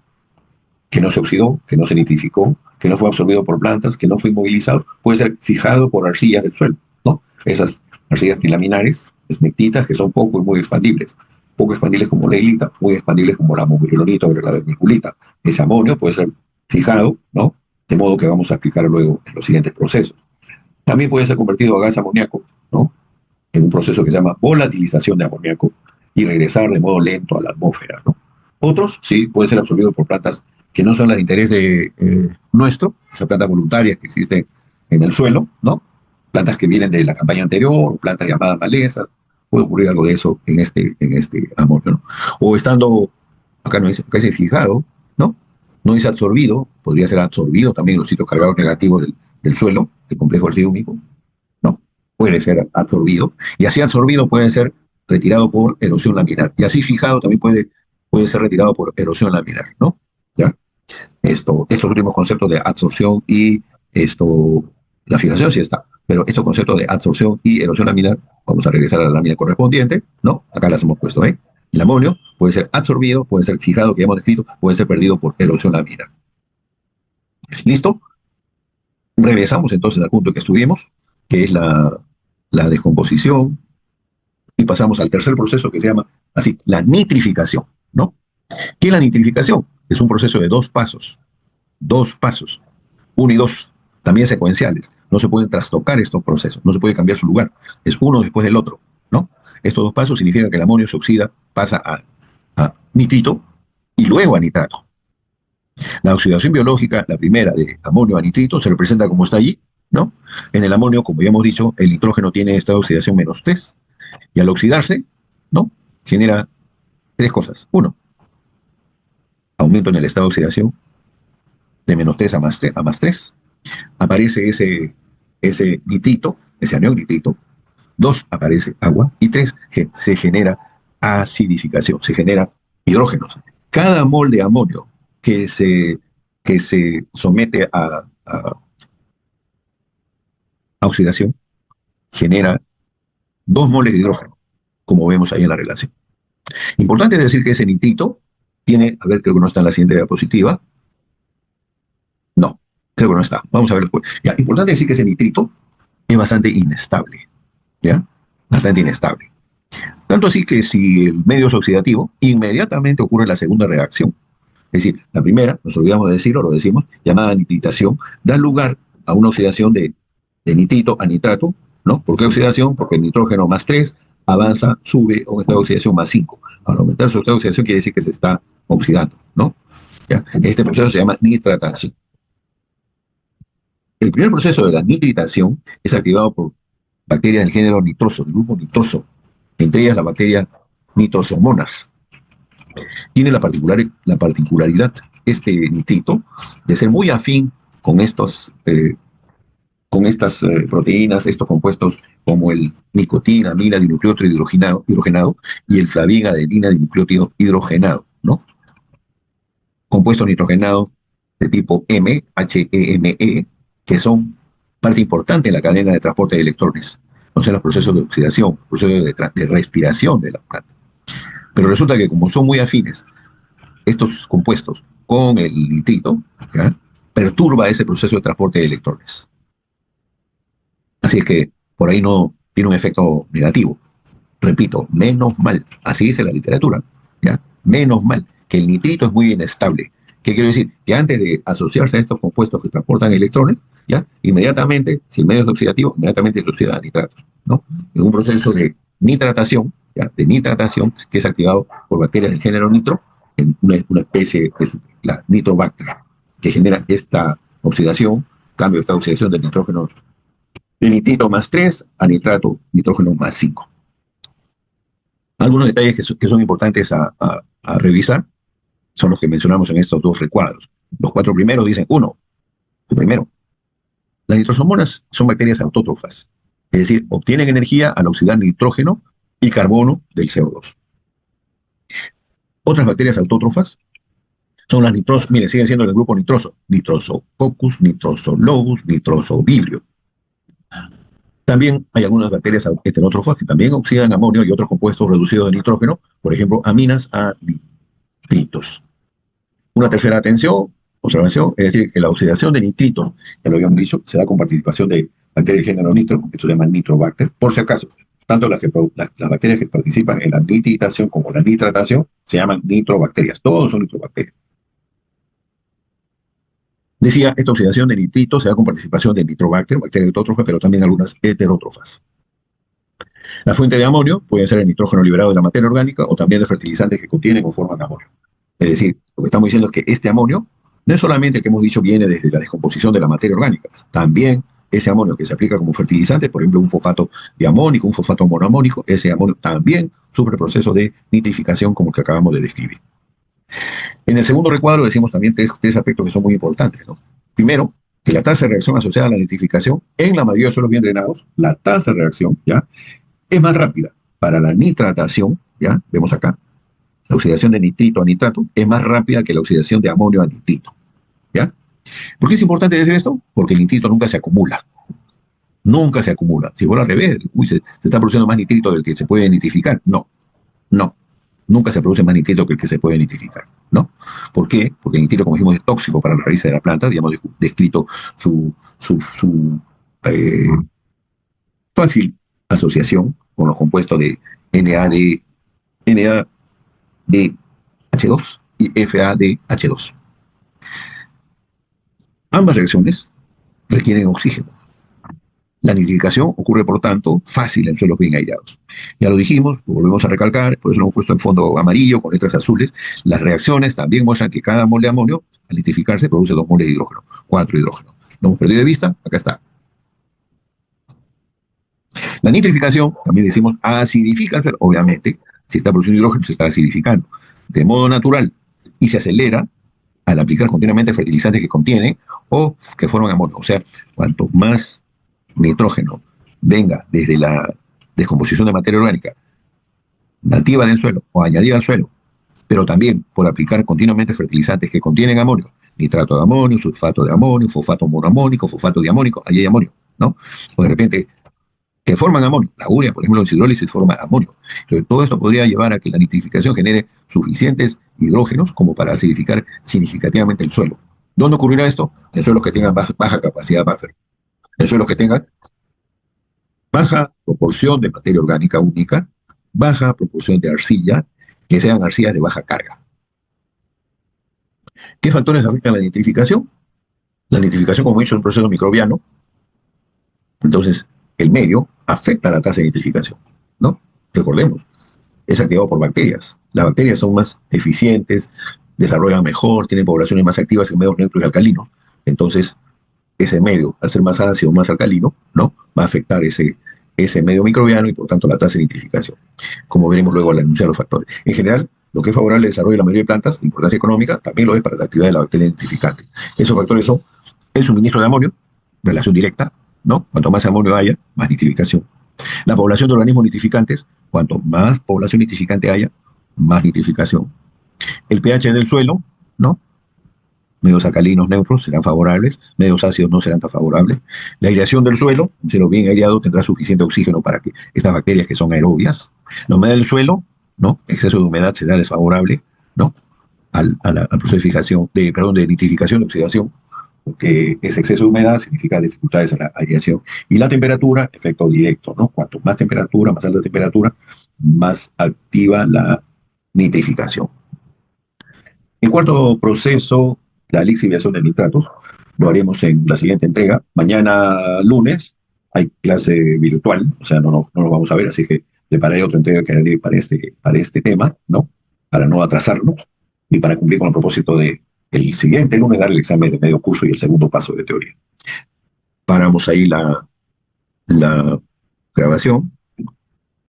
que no se oxidó, que no se nitrificó, que no fue absorbido por plantas, que no fue inmovilizado, puede ser fijado por arcillas del suelo, ¿no? Esas arcillas trilaminares, esmectitas, que son poco y muy expandibles. Poco expandibles como la hilita, muy expandibles como la mobilolonita o la vermiculita. Ese amonio puede ser fijado, ¿no? De modo que vamos a explicar luego en los siguientes procesos. También puede ser convertido a gas amoníaco, ¿no? En un proceso que se llama volatilización de amoníaco y regresar de modo lento a la atmósfera, ¿no? Otros, sí, puede ser absorbido por plantas que no son las de interés nuestro, esas plantas voluntarias que existen en el suelo, ¿no? Plantas que vienen de la campaña anterior, plantas llamadas malezas, puede ocurrir algo de eso en este amonio, ¿no? O estando, acá no dice, acá dice fijado, ¿no? No dice absorbido, podría ser absorbido también los sitios cargados negativos del suelo, del complejo arsidúmico, ¿no? Puede ser absorbido, y así absorbido puede ser retirado por erosión laminar, y así fijado también puede ser retirado por erosión laminar, ¿no? ¿Ya? Estos últimos conceptos de absorción y la fijación sí está, pero estos conceptos de absorción y erosión laminar, vamos a regresar a la lámina correspondiente, ¿no? Acá las hemos puesto, ¿eh? El amonio puede ser absorbido, puede ser fijado, que ya hemos descrito, puede ser perdido por erosión laminar. ¿Listo? Regresamos entonces al punto que estudiemos, que es la descomposición, y pasamos al tercer proceso que se llama así, la nitrificación, ¿no? ¿Qué es la nitrificación? Es un proceso de dos pasos, uno y dos, también secuenciales. No se pueden trastocar estos procesos, no se puede cambiar su lugar, es uno después del otro, ¿no? Estos dos pasos significan que el amonio se oxida, pasa a nitrito y luego a nitrato. La oxidación biológica, la primera de amonio a nitrito, se representa como está allí, ¿no? En el amonio, como ya hemos dicho, el nitrógeno tiene esta oxidación -3, y al oxidarse, ¿no? Genera tres cosas. Uno, aumento en el estado de oxidación de -3 a más 3. Aparece ese nitrito, ese anión nitrito. Dos, aparece agua. Y tres, se genera acidificación, se genera hidrógenos. Cada mol de amonio que se somete a oxidación genera 2 moles de hidrógeno, como vemos ahí en la relación. Importante decir que ese nitrito tiene, a ver, creo que no está en la siguiente diapositiva. No, creo que no está. Vamos a ver después. Ya, importante decir que ese nitrito es bastante inestable, ¿ya? Bastante inestable. Tanto así que si el medio es oxidativo, inmediatamente ocurre la segunda reacción. Es decir, la primera, nos olvidamos de decirlo, lo decimos, llamada nitritación, da lugar a una oxidación de nitrito a nitrato, ¿no? ¿Por qué oxidación? Porque el nitrógeno más 3 avanza, sube a un estado de oxidación más 5. Al aumentar su estado de oxidación quiere decir que se está oxidando, ¿no? ¿Ya? Este proceso se llama nitratación. El primer proceso de la nitritación es activado por bacterias del género nitroso, del grupo nitroso, entre ellas la bacteria nitrosomonas. Tiene la particularidad, este nitrito, de ser muy afín con con estas proteínas, estos compuestos como el nicotina, amina, dinucleótido hidrogenado y el flavina, adenina, dinucleótido hidrogenado, ¿no? Compuestos nitrogenados de tipo M, HEME, que son parte importante en la cadena de transporte de electrones, o sea, los procesos de oxidación, procesos de respiración de la planta. Pero resulta que como son muy afines estos compuestos con el nitrito, ¿ya? Perturba ese proceso de transporte de electrones. Así es que por ahí no tiene un efecto negativo. Repito, menos mal, así dice la literatura, ¿ya? Menos mal, que el nitrito es muy inestable. ¿Qué quiero decir? Que antes de asociarse a estos compuestos que transportan electrones, ¿ya? Inmediatamente, si el medio es oxidativo, inmediatamente se oxida a nitratos, ¿no? En un proceso de nitratación, ¿ya? De nitratación, que es activado por bacterias del género nitro, en una especie que es la nitrobacter, que genera esta oxidación, cambio de esta oxidación del nitrógeno de nitrito más 3 a nitrato, nitrógeno más 5. Algunos detalles que son importantes a revisar son los que mencionamos en estos dos recuadros. Los 4 primeros dicen, uno, el primero, las nitrosomonas son bacterias autótrofas, es decir, obtienen energía al oxidar nitrógeno y carbono del CO2. Otras bacterias autótrofas son las nitros, miren, siguen siendo del grupo nitroso, Nitrosococcus, Nitrosolobus, Nitrosobibrio. También hay algunas bacterias heterótrofas que también oxidan amonio y otros compuestos reducidos de nitrógeno, por ejemplo, aminas a nitritos. Una tercera observación, es decir, que la oxidación de nitritos, ya lo habíamos dicho, se da con participación de bacterias del género nitro, esto se llama nitrobacter, por si acaso. Tanto las bacterias que participan en la nitritación como la nitratación se llaman nitrobacterias, todos son nitrobacterias. Decía, esta oxidación de nitritos se da con participación de nitrobacter, bacterias autótrofas, pero también algunas heterótrofas. La fuente de amonio puede ser el nitrógeno liberado de la materia orgánica o también de fertilizantes que contienen o forman amonio. Es decir, lo que estamos diciendo es que este amonio no es solamente el que hemos dicho viene desde la descomposición de la materia orgánica, también ese amonio que se aplica como fertilizante, por ejemplo, un fosfato diamónico, un fosfato monoamónico, ese amonio también sufre proceso de nitrificación como el que acabamos de describir. En el segundo recuadro decimos también tres aspectos que son muy importantes, ¿no? Primero, que la tasa de reacción asociada a la nitrificación en la mayoría de suelos bien drenados, la tasa de reacción, ¿ya? Es más rápida. Para la nitratación, ¿ya? Vemos acá, la oxidación de nitrito a nitrato es más rápida que la oxidación de amonio a nitrito, ¿ya? ¿Por qué es importante decir esto? Porque el nitrito nunca se acumula. Nunca se acumula. Si fuera al revés, se está produciendo más nitrito del que se puede nitrificar. No, no. Nunca se produce más nitrito que el que se puede nitrificar, ¿no? ¿Por qué? Porque el nitrito, como dijimos, es tóxico para las raíces de la planta. Ya hemos descrito su fácil asociación con los compuestos de NADH2 y FADH2. Ambas reacciones requieren oxígeno. La nitrificación ocurre, por tanto, fácil en suelos bien aireados. Ya lo dijimos, lo volvemos a recalcar, por eso lo hemos puesto en fondo amarillo con letras azules. Las reacciones también muestran que cada mol de amonio, al nitrificarse, produce 2 moles de hidrógeno, 4 hidrógenos. ¿Lo hemos perdido de vista? Acá está. La nitrificación, también decimos, acidifica el suelo. Obviamente, si está produciendo hidrógeno, se está acidificando de modo natural y se acelera al aplicar continuamente fertilizantes que contienen o que forman amonio. O sea, cuanto más nitrógeno venga desde la descomposición de materia orgánica nativa del suelo o añadida al suelo, pero también por aplicar continuamente fertilizantes que contienen amonio, nitrato de amonio, sulfato de amonio, fosfato monoamónico, fosfato diamónico, allí hay amonio, ¿no? O de repente, que forman amonio. La urea, por ejemplo, en hidrólisis forma amonio. Entonces, todo esto podría llevar a que la nitrificación genere suficientes hidrógenos como para acidificar significativamente el suelo. ¿Dónde ocurrirá esto? En suelos que tengan baja capacidad buffer. En suelos que tengan baja proporción de materia orgánica única, baja proporción de arcilla, que sean arcillas de baja carga. ¿Qué factores afectan la nitrificación? La nitrificación, como he dicho, es un proceso microbiano, entonces el medio afecta la tasa de nitrificación, ¿no? Recordemos, es activado por bacterias. Las bacterias son más eficientes, desarrollan mejor, tienen poblaciones más activas en medios neutros y alcalinos, entonces ese medio, al ser más ácido o más alcalino, ¿no? Va a afectar ese medio microbiano y por tanto la tasa de nitrificación, como veremos luego al anunciar los factores. En general, lo que es favorable al desarrollo de la mayoría de plantas, de importancia económica, también lo es para la actividad de la bacteria nitrificante. Esos factores son el suministro de amonio, relación directa, ¿no? Cuanto más amonio haya, más nitrificación. La población de organismos nitrificantes, cuanto más población nitrificante haya, más nitrificación. El pH del suelo, ¿no? Medios alcalinos neutros serán favorables, medios ácidos no serán tan favorables. La aireación del suelo, un suelo bien aireado tendrá suficiente oxígeno para que estas bacterias que son aerobias. La humedad del suelo, ¿no? Exceso de humedad será desfavorable, ¿no? Al proceso de fijación, de nitrificación, de oxidación, porque ese exceso de humedad significa dificultades en la aireación. Y la temperatura, efecto directo, ¿no? Cuanto más temperatura, más alta temperatura, más activa la nitrificación. El cuarto proceso, la lixiviación de nitratos, lo haremos en la siguiente entrega. Mañana lunes hay clase virtual, o sea, no lo vamos a ver, así que prepararé otra entrega que haré para este tema, ¿no? Para no atrasarnos y para cumplir con el propósito de el siguiente lunes dar el examen de medio curso y el segundo paso de teoría. Paramos ahí la grabación.